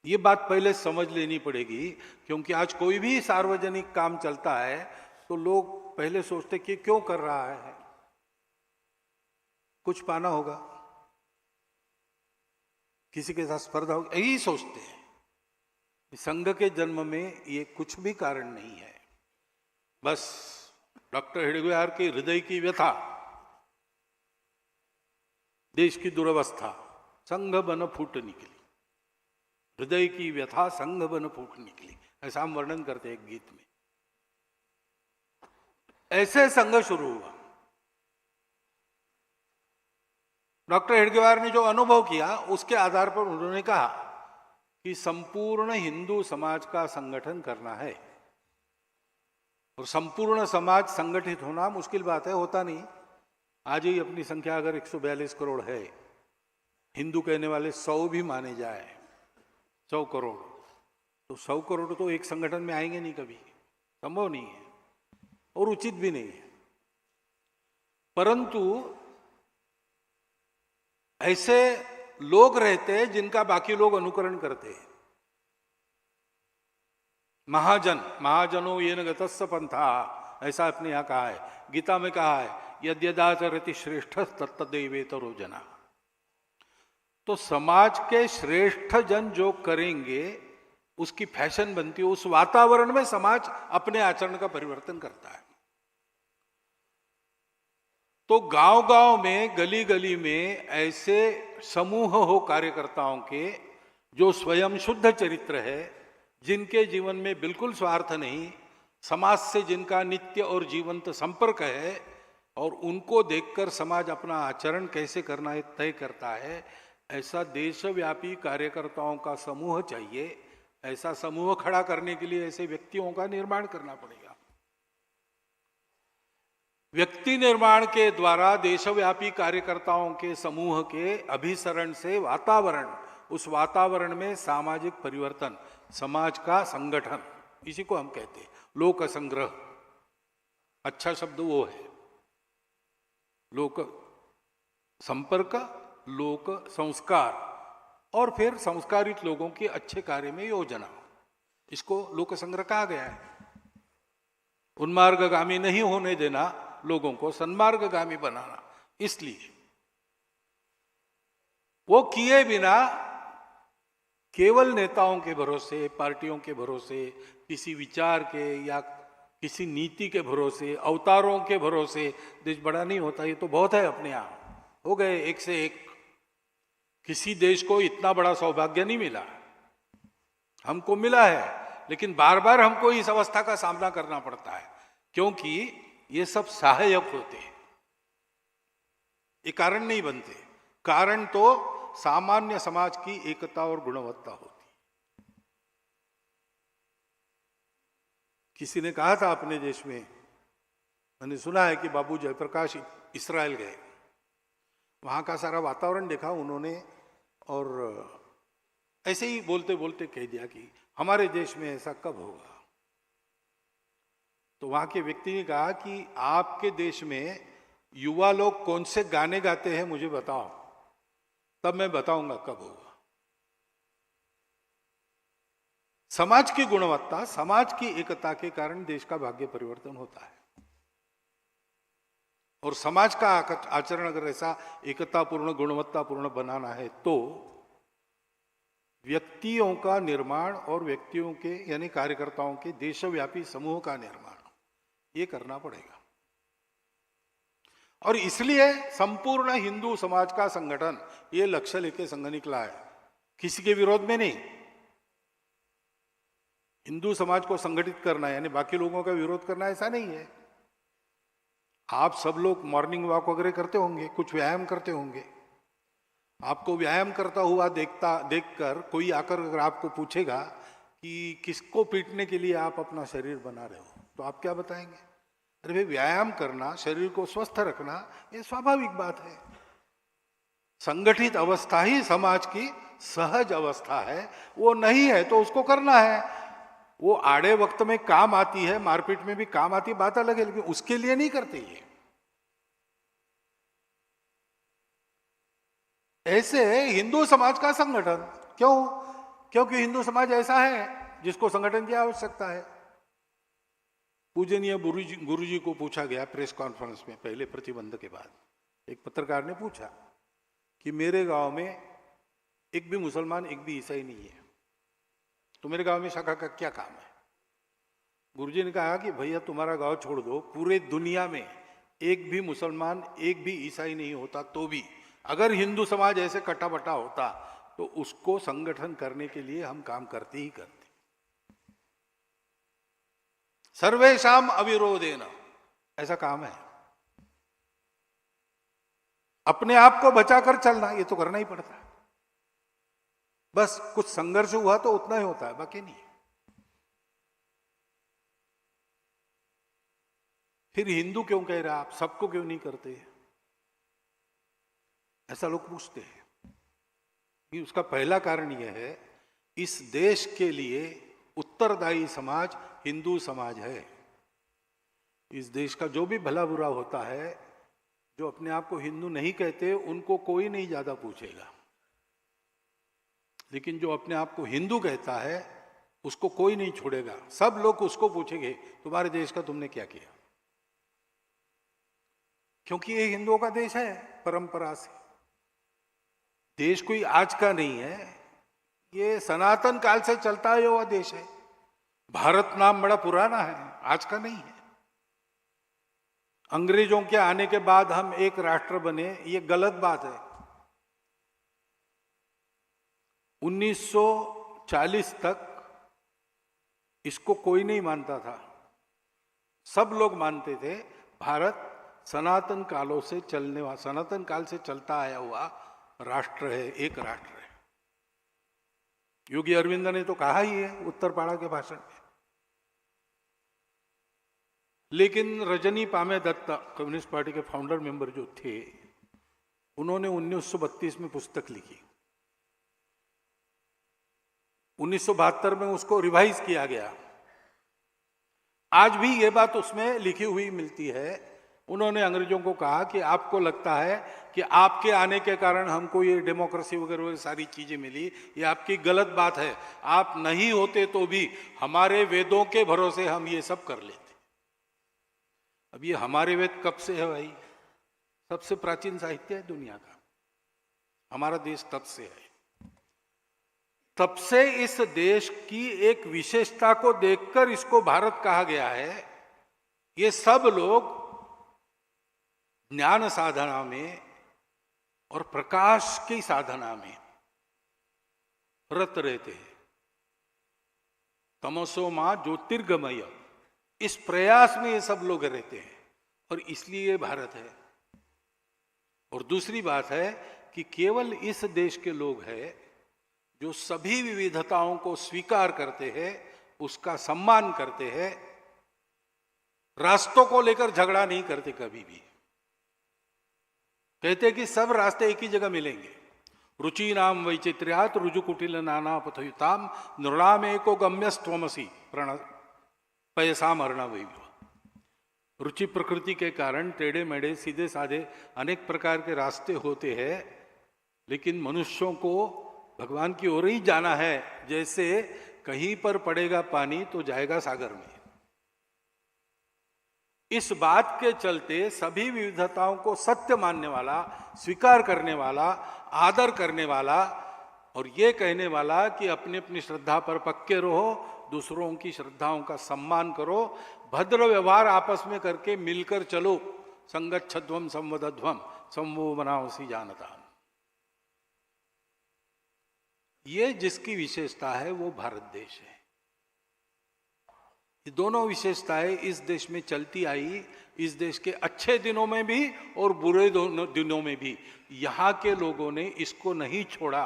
ये बात पहले समझ लेनी पड़ेगी, क्योंकि आज कोई भी सार्वजनिक काम चलता है तो लोग पहले सोचते कि क्यों कर रहा है, कुछ पाना होगा, किसी के साथ स्पर्धा होगी, यही सोचते हैं। संघ के जन्म में ये कुछ भी कारण नहीं है, बस डॉक्टर हेडगेवार के हृदय की व्यथा, देश की दुर्वस्था, संघ बन फूट निकली, हृदय की व्यथा संघ बन फूट निकली, ऐसा हम वर्णन करते हैं एक गीत में। ऐसे संघ शुरू हुआ। डॉक्टर हेडगेवार ने जो अनुभव किया उसके आधार पर उन्होंने कहा कि संपूर्ण हिंदू समाज का संगठन करना है। और संपूर्ण समाज संगठित होना मुश्किल बात है, होता नहीं। आज ही अपनी संख्या अगर 142 करोड़ है, हिंदू कहने वाले 100 भी माने जाए, 100 करोड़, तो 100 करोड़ तो एक संगठन में आएंगे नहीं, कभी संभव नहीं है और उचित भी नहीं है। परंतु ऐसे लोग रहते हैं जिनका बाकी लोग अनुकरण करते हैं। महाजनों येन गतस्स पंथा, ऐसा अपने यहां कहा है, गीता में कहा है, यद्यदाचरति श्रेष्ठ तत्तदेवेतरो जना। तो समाज के श्रेष्ठ जन जो करेंगे उसकी फैशन बनती है, उस वातावरण में समाज अपने आचरण का परिवर्तन करता है। तो गांव-गांव में, गली गली में ऐसे समूह हो कार्यकर्ताओं के जो स्वयं शुद्ध चरित्र है, जिनके जीवन में बिल्कुल स्वार्थ नहीं, समाज से जिनका नित्य और जीवंत संपर्क है, और उनको देखकर समाज अपना आचरण कैसे करना है तय करता है। ऐसा देशव्यापी कार्यकर्ताओं का समूह चाहिए। ऐसा समूह खड़ा करने के लिए ऐसे व्यक्तियों का निर्माण करना पड़ेगा। व्यक्ति निर्माण के द्वारा देशव्यापी कार्यकर्ताओं के समूह के अभिसरण से वातावरण, उस वातावरण में सामाजिक परिवर्तन, समाज का संगठन, इसी को हम कहते हैं लोक संग्रह। अच्छा शब्द वो है, लोक संपर्क, लोक संस्कार, और फिर संस्कारित लोगों के अच्छे कार्य में योजना, इसको लोक संग्रह कहा गया है। उन्मार्गगामी नहीं होने देना, लोगों को सन्मार्गगामी बनाना। इसलिए वो किए बिना केवल नेताओं के भरोसे, पार्टियों के भरोसे, किसी विचार के या किसी नीति के भरोसे, अवतारों के भरोसे देश बड़ा नहीं होता। ये तो बहुत है, अपने आप हो गए एक से एक। किसी देश को इतना बड़ा सौभाग्य नहीं मिला, हमको मिला है, लेकिन बार बार हमको इस अवस्था का सामना करना पड़ता है, क्योंकि ये सब सहायक होते हैं, ये कारण नहीं बनते। कारण तो सामान्य समाज की एकता और गुणवत्ता होती। किसी ने कहा था अपने देश में, मैंने सुना है कि बाबू जयप्रकाश इस्राएल गए, वहां का सारा वातावरण देखा उन्होंने, और ऐसे ही बोलते बोलते कह दिया कि हमारे देश में ऐसा कब होगा। तो वहां के व्यक्ति ने कहा कि आपके देश में युवा लोग कौन से गाने गाते हैं मुझे बताओ, तब मैं बताऊंगा कब होगा। समाज की गुणवत्ता, समाज की एकता के कारण देश का भाग्य परिवर्तन होता है। और समाज का आचरण अगर ऐसा एकतापूर्ण, गुणवत्तापूर्ण बनाना है तो व्यक्तियों का निर्माण और व्यक्तियों के यानी कार्यकर्ताओं के देशव्यापी समूह का निर्माण, ये करना पड़ेगा। और इसलिए संपूर्ण हिंदू समाज का संगठन ये लक्ष्य लेके संघ निकला है, किसी के विरोध में नहीं। हिंदू समाज को संगठित करना है यानी बाकी लोगों का विरोध करना, ऐसा नहीं है। आप सब लोग मॉर्निंग वॉक वगैरह करते होंगे, कुछ व्यायाम करते होंगे, आपको व्यायाम करता हुआ देखकर कोई आकर अगर आपको पूछेगा कि किसको पीटने के लिए आप अपना शरीर बना रहे हो, तो आप क्या बताएंगे? अरे भाई, व्यायाम करना, शरीर को स्वस्थ रखना, ये स्वाभाविक बात है। संगठित अवस्था ही समाज की सहज अवस्था है। वो नहीं है तो उसको करना है। वो आड़े वक्त में काम आती है, मारपीट में भी काम आती है, बात अलग है, लेकिन उसके लिए नहीं करते ये। ऐसे हिंदू समाज का संगठन क्यों? क्योंकि हिंदू समाज ऐसा है जिसको संगठन की आवश्यकता है। पूजनीय गुरुजी को पूछा गया प्रेस कॉन्फ्रेंस में पहले प्रतिबंध के बाद, एक पत्रकार ने पूछा कि मेरे गांव में एक भी मुसलमान, एक भी ईसाई नहीं है, तो मेरे गांव में शाखा का क्या काम है? गुरुजी ने कहा कि भैया तुम्हारा गांव छोड़ दो, पूरे दुनिया में एक भी मुसलमान, एक भी ईसाई नहीं होता तो भी अगर हिंदू समाज ऐसे कटा बटा होता तो उसको संगठन करने के लिए हम काम करते ही करते। सर्वेशाम अविरोधेन, ऐसा काम है। अपने आप को बचाकर चलना, ये तो करना ही पड़ता है। बस कुछ संघर्ष हुआ तो उतना ही होता है, बाकी नहीं। फिर हिंदू क्यों कह रहा, आप सबको क्यों नहीं करते? ऐसा लोग पूछते हैं कि उसका पहला कारण यह है, इस देश के लिए उत्तरदायी समाज हिंदू समाज है। इस देश का जो भी भला बुरा होता है, जो अपने आप को हिंदू नहीं कहते उनको कोई नहीं ज्यादा पूछेगा, लेकिन जो अपने आप को हिंदू कहता है उसको कोई नहीं छोड़ेगा। सब लोग उसको पूछेंगे तुम्हारे देश का तुमने क्या किया, क्योंकि ये हिंदुओं का देश है परंपरा से। देश कोई आज का नहीं है, ये सनातन काल से चलता हुआ देश है। भारत नाम बड़ा पुराना है, आज का नहीं है। अंग्रेजों के आने के बाद हम एक राष्ट्र बने, ये गलत बात है। 1940 तक इसको कोई नहीं मानता था, सब लोग मानते थे भारत सनातन कालों से सनातन काल से चलता आया हुआ राष्ट्र है, एक राष्ट्र है। योगी अरविंद ने तो कहा ही है उत्तरपाड़ा के भाषण में। लेकिन रजनी पामे दत्त, कम्युनिस्ट पार्टी के फाउंडर मेंबर जो थे, उन्होंने 1932 में पुस्तक लिखी। 1972 में उसको रिवाइज किया गया। आज भी ये बात उसमें लिखी हुई मिलती है। उन्होंने अंग्रेजों को कहा कि आपको लगता है कि आपके आने के कारण हमको ये डेमोक्रेसी वगैरह सारी चीजें मिली, ये आपकी गलत बात है। आप नहीं होते तो भी हमारे वेदों के भरोसे हम ये सब कर लेते। अब ये हमारे वेद कब से है भाई? सबसे प्राचीन साहित्य है दुनिया का, हमारा देश तब से है। तब से इस देश की एक विशेषता को देखकर इसको भारत कहा गया है। ये सब लोग ज्ञान साधना में और प्रकाश की साधना में रत रहते हैं। तमसो मां ज्योतिर्गमय, इस प्रयास में ये सब लोग रहते हैं और इसलिए ये भारत है। और दूसरी बात है कि केवल इस देश के लोग हैं जो सभी विविधताओं को स्वीकार करते हैं, उसका सम्मान करते हैं, रास्तों को लेकर झगड़ा नहीं करते कभी भी। कहते हैं कि सब रास्ते एक ही जगह मिलेंगे। रुचि नाम वैचित्र्यात रुजु कुटिल नाना पथयुताम नृणाम एको गम्यस्त्वमसि प्रण पयसाम अर्णवैव। रुचि प्रकृति के कारण टेढ़े मेढ़े सीधे साधे अनेक प्रकार के रास्ते होते हैं, लेकिन मनुष्यों को भगवान की ओर ही जाना है। जैसे कहीं पर पड़ेगा पानी तो जाएगा सागर में। इस बात के चलते सभी विविधताओं को सत्य मानने वाला, स्वीकार करने वाला, आदर करने वाला और ये कहने वाला कि अपनी अपनी श्रद्धा पर पक्के रहो, दूसरों की श्रद्धाओं का सम्मान करो, भद्र व्यवहार आपस में करके मिलकर चलो। संगच्छध्वम संवदध्वम संवो मनावसी जानता। ये जिसकी विशेषता है वो भारत देश है। ये दोनों विशेषताएं इस देश में चलती आई, इस देश के अच्छे दिनों में भी और बुरे दिनों में भी। यहाँ के लोगों ने इसको नहीं छोड़ा,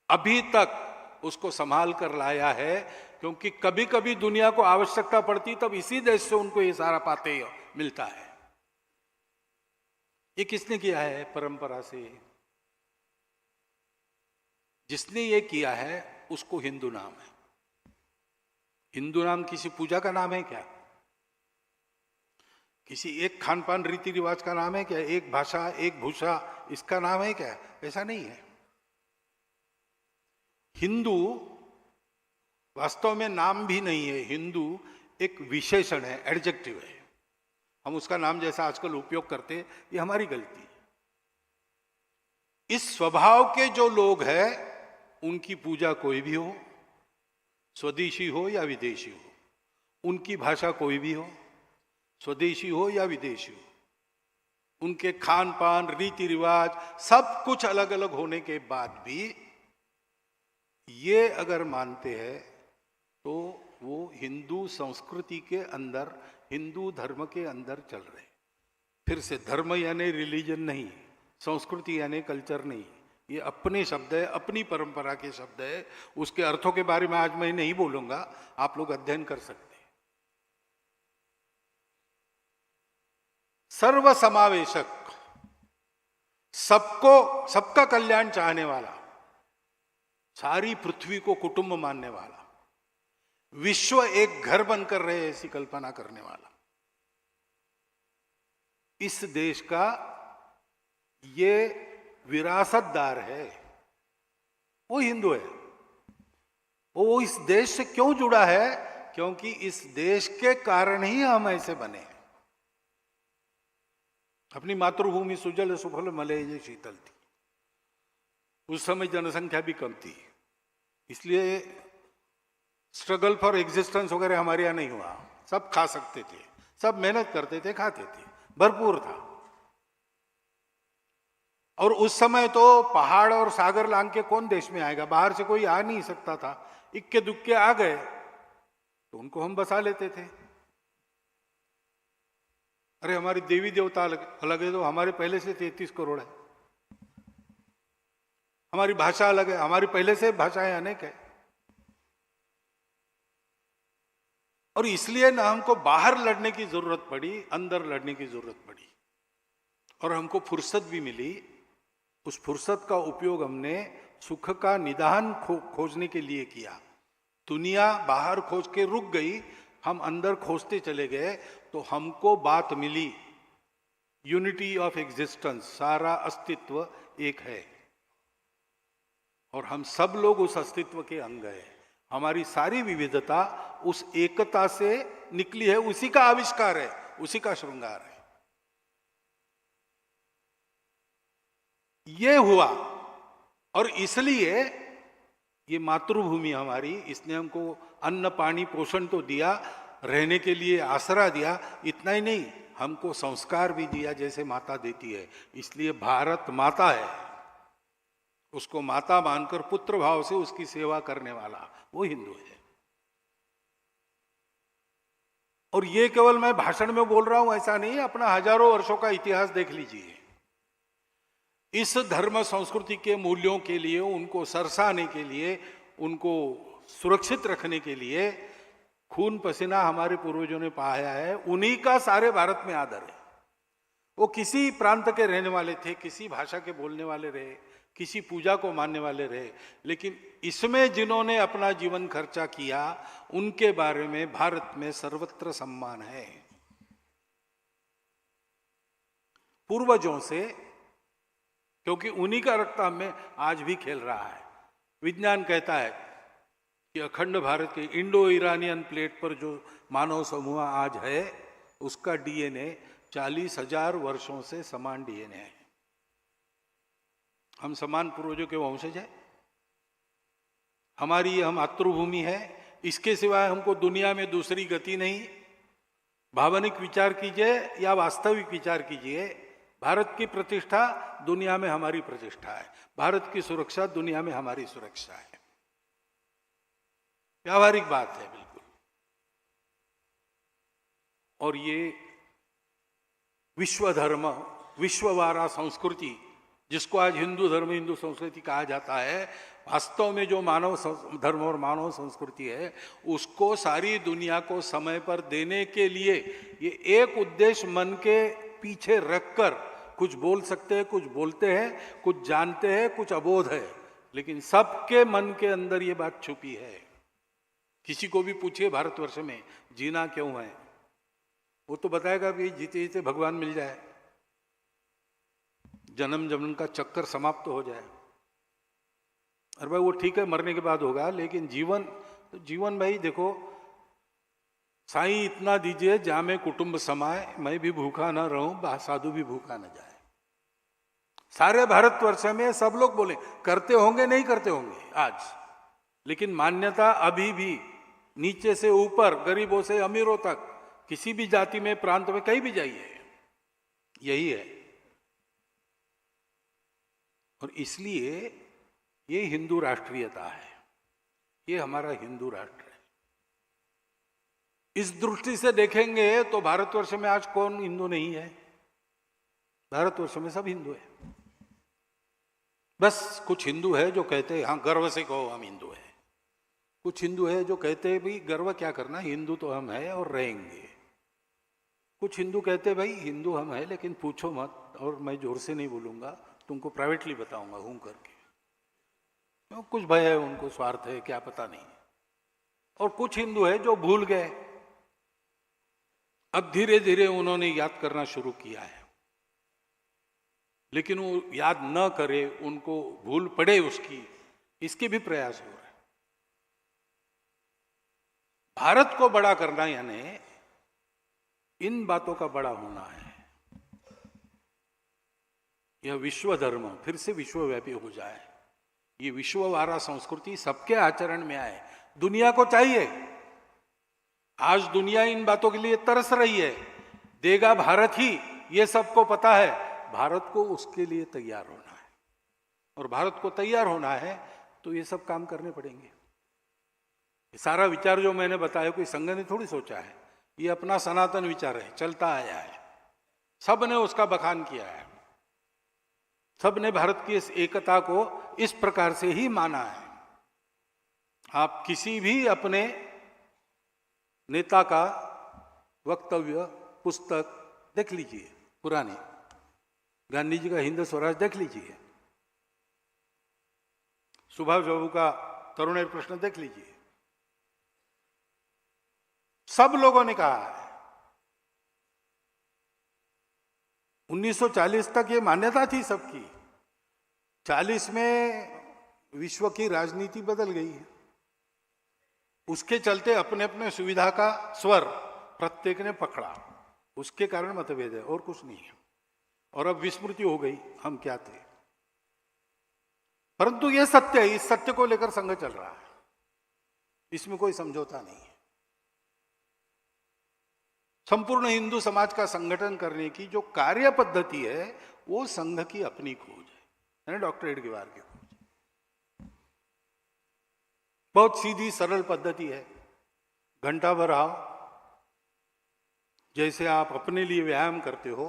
अभी तक उसको संभाल कर लाया है, क्योंकि कभी कभी दुनिया को आवश्यकता पड़ती तब इसी देश से उनको ये सारा पाते मिलता है। ये किसने किया है? परंपरा से जिसने ये किया है उसको हिंदू नाम है। हिंदू नाम किसी पूजा का नाम है क्या? किसी एक खान पान रीति रिवाज का नाम है क्या? एक भाषा, एक भूषा, इसका नाम है क्या? ऐसा नहीं है। हिंदू वास्तव में नाम भी नहीं है, हिंदू एक विशेषण है, एडजेक्टिव है। हम उसका नाम जैसा आजकल उपयोग करते हैं, ये हमारी गलती है। इस स्वभाव के जो लोग हैं उनकी पूजा कोई भी हो, स्वदेशी हो या विदेशी हो, उनकी भाषा कोई भी हो, स्वदेशी हो या विदेशी हो, उनके खान पान, रीति रिवाज सब कुछ अलग अलग होने के बाद भी ये अगर मानते हैं तो वो हिंदू संस्कृति के अंदर, हिंदू धर्म के अंदर चल रहे। फिर से धर्म यानी रिलीजन नहीं, संस्कृति यानी कल्चर नहीं, ये अपने शब्द है, अपनी परंपरा के शब्द है। उसके अर्थों के बारे में आज मैं नहीं बोलूंगा, आप लोग अध्ययन कर सकते हैं। सर्वसमावेशक, सबको, सबका कल्याण चाहने वाला, सारी पृथ्वी को कुटुंब मानने वाला, विश्व एक घर बनकर रहे ऐसी कल्पना करने वाला, इस देश का ये विरासतदार है, वो हिंदू है। वो इस देश से क्यों जुड़ा है? क्योंकि इस देश के कारण ही हम ऐसे बने हैं। अपनी मातृभूमि सुजल सुफल मलय शीतल थी, उस समय जनसंख्या भी कम थी, इसलिए स्ट्रगल फॉर एग्जिस्टेंस वगैरह हमारे यहां नहीं हुआ। सब खा सकते थे, सब मेहनत करते थे, खाते थे, भरपूर था। और उस समय तो पहाड़ और सागर लांग के कौन देश में आएगा? बाहर से कोई आ नहीं सकता था। इक्के दुक्के आ गए तो उनको हम बसा लेते थे। अरे हमारी देवी देवता अलग है, तो हमारे पहले से 33 करोड़ है। हमारी भाषा अलग है, हमारी पहले से भाषाएं अनेक है। और इसलिए ना हमको बाहर लड़ने की जरूरत पड़ी, अंदर लड़ने की जरूरत पड़ी। और हमको फुर्सत भी मिली। उस फुर्सत का उपयोग हमने सुख का निदान खोजने के लिए किया। दुनिया बाहर खोज के रुक गई, हम अंदर खोजते चले गए, तो हमको बात मिली, यूनिटी ऑफ एग्जिस्टेंस, सारा अस्तित्व एक है और हम सब लोग उस अस्तित्व के अंग हैं। हमारी सारी विविधता उस एकता से निकली है, उसी का आविष्कार है, उसी का श्रृंगार है। ये हुआ और इसलिए ये मातृभूमि हमारी, इसने हमको अन्न पानी पोषण तो दिया, रहने के लिए आसरा दिया। इतना ही नहीं, हमको संस्कार भी दिया जैसे माता देती है। इसलिए भारत माता है, उसको माता मानकर पुत्र भाव से उसकी सेवा करने वाला वो हिंदू है। और ये केवल मैं भाषण में बोल रहा हूं ऐसा नहीं, अपना हजारों वर्षों का इतिहास देख लीजिए। इस धर्म संस्कृति के मूल्यों के लिए, उनको सरसाने के लिए, उनको सुरक्षित रखने के लिए खून पसीना हमारे पूर्वजों ने बहाया है। उन्हीं का सारे भारत में आदर है। वो किसी प्रांत के रहने वाले थे, किसी भाषा के बोलने वाले रहे, किसी पूजा को मानने वाले रहे, लेकिन इसमें जिन्होंने अपना जीवन खर्चा किया उनके बारे में भारत में सर्वत्र सम्मान है। पूर्वजों से, क्योंकि उन्हीं का रक्त हम में आज भी खेल रहा है। विज्ञान कहता है कि अखंड भारत के इंडो ईरानियन प्लेट पर जो मानव समूह आज है, उसका डीएनए 40,000 वर्षों से समान डीएनए है। हम समान पूर्वजों के वंशज हैं। हमारी यह मातृभूमि है, इसके सिवाय हमको दुनिया में दूसरी गति नहीं। भावनिक विचार कीजिए या वास्तविक विचार कीजिए, भारत की प्रतिष्ठा दुनिया में हमारी प्रतिष्ठा है, भारत की सुरक्षा दुनिया में हमारी सुरक्षा है। व्यावहारिक बात है बिल्कुल। और ये विश्व धर्म, विश्ववारा संस्कृति, जिसको आज हिंदू धर्म, हिंदू संस्कृति कहा जाता है, वास्तव में जो मानव धर्म और मानव संस्कृति है, उसको सारी दुनिया को समय पर देने के लिए ये एक उद्देश्य मन के पीछे रखकर कुछ बोल सकते हैं, कुछ बोलते हैं, कुछ जानते हैं, कुछ अबोध है, लेकिन सबके मन के अंदर ये बात छुपी है। किसी को भी पूछिए भारतवर्ष में जीना क्यों है, वो तो बताएगा कि जीते जीते भगवान मिल जाए, जन्म जन्म का चक्कर समाप्त हो जाए। अरे भाई वो ठीक है, मरने के बाद होगा, लेकिन जीवन तो जीवन भाई देखो, साईं इतना दीजिए जामे कुटुंब समाए, मैं भी भूखा ना रहूं, साधु भी भूखा ना जाए। सारे भारतवर्ष में सब लोग बोले, करते होंगे नहीं करते होंगे आज, लेकिन मान्यता अभी भी नीचे से ऊपर, गरीबों से अमीरों तक, किसी भी जाति में, प्रांत में, कहीं भी जाइए, यही है। और इसलिए ये हिंदू राष्ट्रीयता है, ये हमारा हिंदू राष्ट्र है। इस दृष्टि से देखेंगे तो भारतवर्ष में आज कौन हिंदू नहीं है? भारतवर्ष में सब हिंदू है। बस कुछ हिंदू है जो कहते हैं हाँ गर्व से कहो हम हिंदू हैं, कुछ हिंदू है जो कहते हैं भाई गर्व क्या करना, हिंदू तो हम हैं और रहेंगे। कुछ हिंदू कहते हैं भाई हिंदू हम हैं लेकिन पूछो मत, और मैं जोर से नहीं बोलूंगा, तुमको प्राइवेटली बताऊंगा हूं करके। क्यों? कुछ भय है उनको, स्वार्थ है, क्या पता नहीं। और कुछ हिंदू है जो भूल गए, अब धीरे धीरे उन्होंने याद करना शुरू किया है, लेकिन वो याद न करे, उनको भूल पड़े उसकी, इसके भी प्रयास हो रहे हैं। भारत को बड़ा करना यानी इन बातों का बड़ा होना है। यह विश्व धर्म फिर से विश्वव्यापी हो जाए, ये विश्ववारा संस्कृति सबके आचरण में आए, दुनिया को चाहिए। आज दुनिया इन बातों के लिए तरस रही है, देगा भारत ही, ये सबको पता है। भारत को उसके लिए तैयार होना है, और भारत को तैयार होना है तो ये सब काम करने पड़ेंगे। ये सारा विचार जो मैंने बताया कोई संघ ने थोड़ी सोचा है, ये अपना सनातन विचार है, चलता आया है, सब ने उसका बखान किया है, सब ने भारत की इस एकता को इस प्रकार से ही माना है। आप किसी भी अपने नेता का वक्तव्य, पुस्तक देख लीजिए, पुरानी गांधी जी का हिंद स्वराज देख लीजिए, सुभाष बाबू का तरुणेर प्रश्न देख लीजिए, सब लोगों ने कहा है। 1940 तक ये मान्यता थी सबकी, 40 में विश्व की राजनीति बदल गई है, उसके चलते अपने अपने सुविधा का स्वर प्रत्येक ने पकड़ा, उसके कारण मतभेद है और कुछ नहीं है। और अब विस्मृति हो गई हम क्या थे, परंतु यह सत्य है, इस सत्य को लेकर संघ चल रहा है, इसमें कोई समझौता नहीं है। संपूर्ण हिंदू समाज का संगठन करने की जो कार्य पद्धति है वो संघ की अपनी खोज है, डॉक्टर एडगेवार की खोज। बहुत सीधी सरल पद्धति है, घंटा भर आओ, जैसे आप अपने लिए व्यायाम करते हो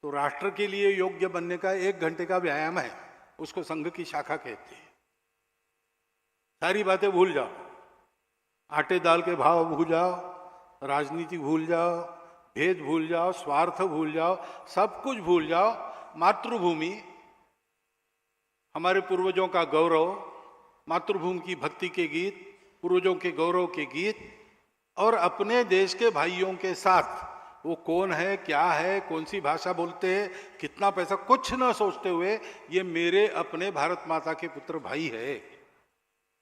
तो राष्ट्र के लिए योग्य बनने का 1 घंटे का व्यायाम है, उसको संघ की शाखा कहते हैं। सारी बातें भूल जाओ, आटे दाल के भाव भूल जाओ, राजनीति भूल जाओ, भेद भूल जाओ, स्वार्थ भूल जाओ, सब कुछ भूल जाओ। मातृभूमि, हमारे पूर्वजों का गौरव, मातृभूमि की भक्ति के गीत, पूर्वजों के गौरव के गीत, और अपने देश के भाइयों के साथ वो कौन है, क्या है, कौन सी भाषा बोलते हैं, कितना पैसा, कुछ न सोचते हुए ये मेरे अपने भारत माता के पुत्र भाई है,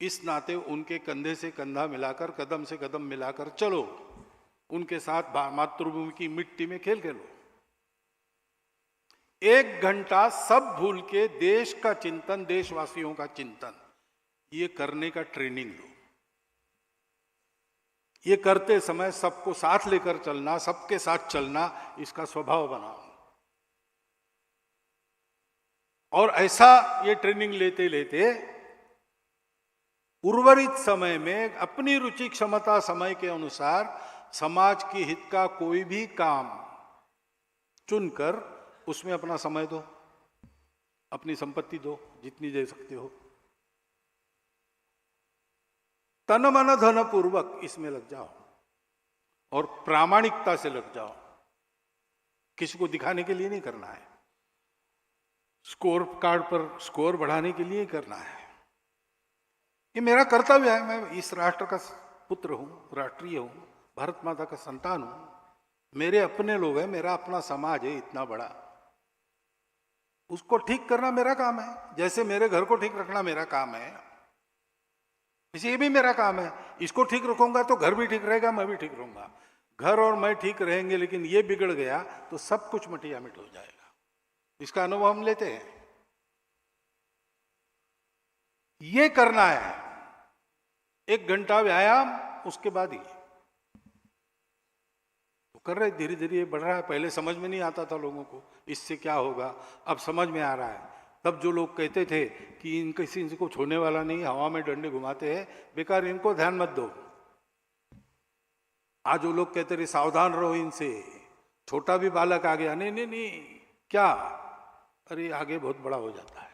इस नाते उनके कंधे से कंधा मिलाकर, कदम से कदम मिलाकर चलो, उनके साथ मातृभूमि की मिट्टी में खेल खेलो। 1 घंटा सब भूल के देश का चिंतन, देशवासियों का चिंतन, ये करने का ट्रेनिंग लो। ये करते समय सबको साथ लेकर चलना, सबके साथ चलना, इसका स्वभाव बनाओ। और ऐसा ये ट्रेनिंग लेते लेते उर्वरित समय में अपनी रुचि क्षमता समय के अनुसार समाज के हित का कोई भी काम चुनकर उसमें अपना समय दो, अपनी संपत्ति दो, जितनी दे सकते हो, तन मन धन पूर्वक इसमें लग जाओ और प्रामाणिकता से लग जाओ। किसी को दिखाने के लिए नहीं करना है, स्कोर कार्ड पर स्कोर बढ़ाने के लिए ही करना है। ये मेरा कर्तव्य है, मैं इस राष्ट्र का पुत्र हूं, राष्ट्रीय हूं, भारत माता का संतान हूं, मेरे अपने लोग हैं, मेरा अपना समाज है इतना बड़ा, उसको ठीक करना मेरा काम है। जैसे मेरे घर को ठीक रखना मेरा काम है, इसे ये भी मेरा काम है। इसको ठीक रखूंगा तो घर भी ठीक रहेगा, मैं भी ठीक रहूंगा। घर और मैं ठीक रहेंगे, लेकिन ये बिगड़ गया तो सब कुछ मटिया मिट हो जाएगा। इसका अनुभव हम लेते हैं। ये करना है, 1 घंटा व्यायाम, उसके बाद ही तो कर रहे, धीरे धीरे बढ़ रहा है। पहले समझ में नहीं आता था लोगों को इससे क्या होगा, अब समझ में आ रहा है। तब जो लोग कहते थे कि इनको छोड़ने वाला नहीं, हवा में डंडे घुमाते हैं, बेकार, इनको ध्यान मत दो। आज वो लोग कहते रहे सावधान रहो इनसे, छोटा भी बालक आ गया, नहीं नहीं नहीं, क्या, अरे आगे बहुत बड़ा हो जाता है।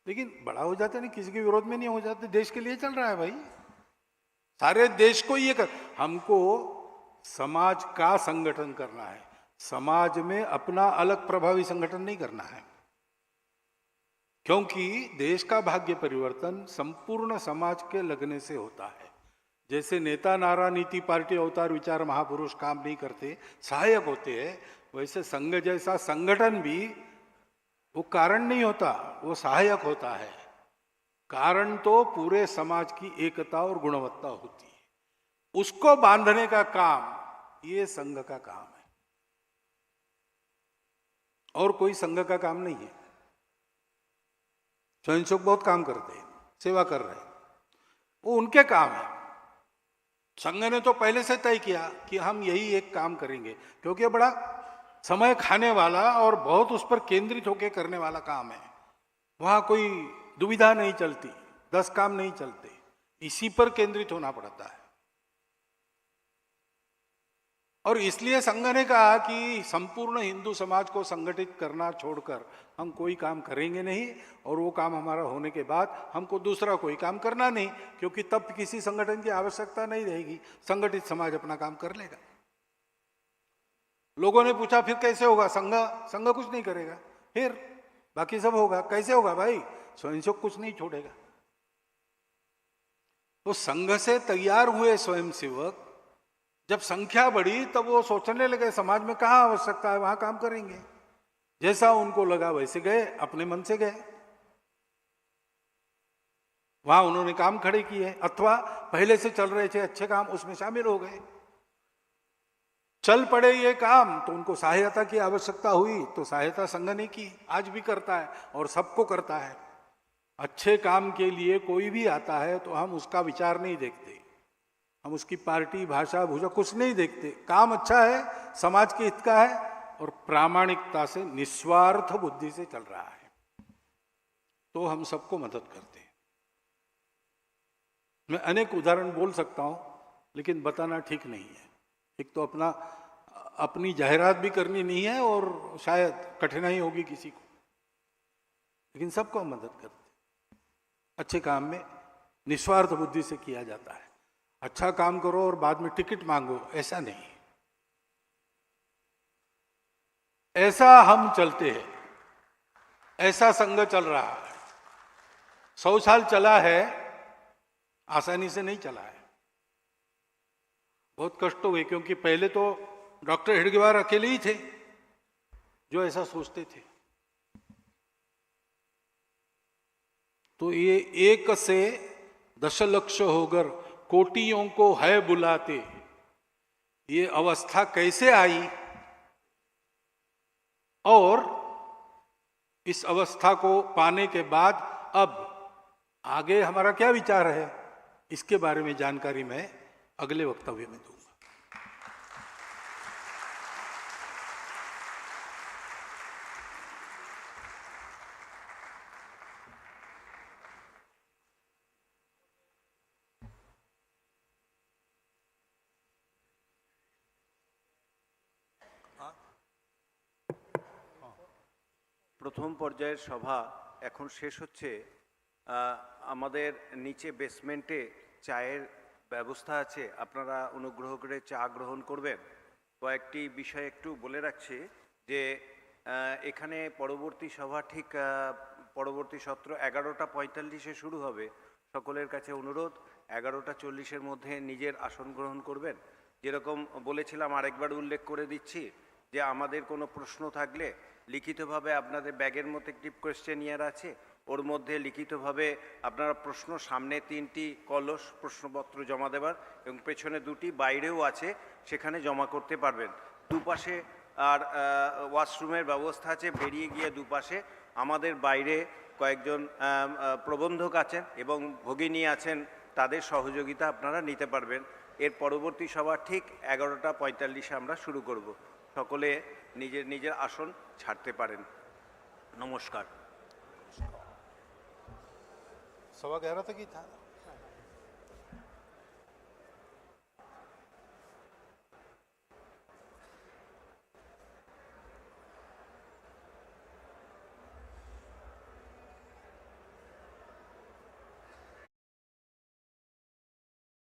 लेकिन बड़ा हो जाता नहीं, किसी के विरोध में नहीं हो जाते, देश के लिए चल रहा है भाई, सारे देश को ये कर। हमको समाज का संगठन करना है, समाज में अपना अलग प्रभावी संगठन नहीं करना है, क्योंकि देश का भाग्य परिवर्तन संपूर्ण समाज के लगने से होता है। जैसे नेता नारा नीति पार्टी अवतार विचार महापुरुष काम नहीं करते, सहायक होते हैं, वैसे संघ जैसा संगठन भी वो कारण नहीं होता, वो सहायक होता है। कारण तो पूरे समाज की एकता और गुणवत्ता होती है, उसको बांधने का काम ये संघ का काम है, और कोई संघ का काम नहीं है। स्वयंसेवक बहुत काम करते हैं, सेवा कर रहे हैं, वो उनके काम है। संघ ने तो पहले से तय किया कि हम यही एक काम करेंगे, क्योंकि ये बड़ा समय खाने वाला और बहुत उस पर केंद्रित होकर करने वाला काम है। वहां कोई दुविधा नहीं चलती, 10 काम नहीं चलते, इसी पर केंद्रित होना पड़ता है। और इसलिए संघ ने कहा कि संपूर्ण हिंदू समाज को संगठित करना छोड़कर हम कोई काम करेंगे नहीं, और वो काम हमारा होने के बाद हमको दूसरा कोई काम करना नहीं, क्योंकि तब किसी संगठन की आवश्यकता नहीं रहेगी, संगठित समाज अपना काम कर लेगा। लोगों ने पूछा फिर कैसे होगा, संघ कुछ नहीं करेगा, फिर बाकी सब होगा, कैसे होगा भाई, स्वयंसेवक कुछ नहीं छोड़ेगा। तो संघ से तैयार हुए स्वयंसेवक जब संख्या बढ़ी, तब वो सोचने लगे समाज में कहाँ आवश्यकता है वहां काम करेंगे। जैसा उनको लगा वैसे गए, अपने मन से गए, वहां उन्होंने काम खड़े किए, अथवा पहले से चल रहे थे अच्छे काम, उसमें शामिल हो गए। चल पड़े ये काम तो उनको सहायता की आवश्यकता हुई, तो सहायता संघ ने की, आज भी करता है और सबको करता है। अच्छे काम के लिए कोई भी आता है तो हम उसका विचार नहीं देखते, हम उसकी पार्टी भाषा भूषा कुछ नहीं देखते, काम अच्छा है, समाज के हित का है और प्रामाणिकता से निस्वार्थ बुद्धि से चल रहा है, तो हम सबको मदद करते हैं। मैं अनेक उदाहरण बोल सकता हूं, लेकिन बताना ठीक नहीं है। एक तो अपनी जाहिरात भी करनी नहीं है और शायद कठिनाई होगी किसी को, लेकिन सबको हम मदद करते हैं। अच्छे काम में निस्वार्थ बुद्धि से किया जाता है। अच्छा काम करो और बाद में टिकट मांगो, ऐसा नहीं, ऐसा हम चलते हैं, ऐसा संघ चल रहा है। 100 साल चला है, आसानी से नहीं चला है, बहुत कष्ट हुए, क्योंकि पहले तो डॉक्टर हेडगेवार अकेले ही थे जो ऐसा सोचते थे। तो ये 1 से दशलक्ष होकर कोटियों को है बुलाते, ये अवस्था कैसे आई और इस अवस्था को पाने के बाद अब आगे हमारा क्या विचार है, इसके बारे में जानकारी मैं अगले वक्तव्य में दूंगा। প্রথম পর্যায়ের সভা এখন শেষ হচ্ছে। আমাদের নিচে বেসমেন্টে চায়ের ব্যবস্থা আছে, আপনারা অনুগ্রহ করে চা গ্রহণ করবেন। কয়েকটি বিষয় একটু বলে রাখছি যে এখানে পরবর্তী সভা ঠিক পরবর্তী সত্র 11:45-এ শুরু হবে। সকলের কাছে অনুরোধ 11:40-এর মধ্যে নিজের আসন গ্রহণ করবেন। যেরকম বলেছিলাম আরেকবার উল্লেখ করে দিচ্ছি যে আমাদের কোনো প্রশ্ন থাকলে লিখিতভাবে আপনাদের ব্যাগের মধ্যে একটি কোয়েশ্চেনিয়ার আছে, ওর মধ্যে লিখিতভাবে আপনারা প্রশ্ন, সামনে 3টি কলস প্রশ্নপত্র জমা দেবার এবং পেছনে 2টি বাইরেও আছে, সেখানে জমা করতে পারবেন। দুপাশে আর ওয়াশরুমের ব্যবস্থা আছে, বেরিয়ে গিয়ে দুপাশে আমাদের বাইরে কয়েকজন প্রবন্ধক আছেন এবং ভগিনী আছেন, তাদের সহযোগিতা আপনারা নিতে পারবেন। এর পরবর্তী সভা ঠিক 11:45-এ আমরা শুরু করব। সকলে নিজের নিজের আসন ছাড়তে পারেন। নমস্কার। 11:15 तक ही था।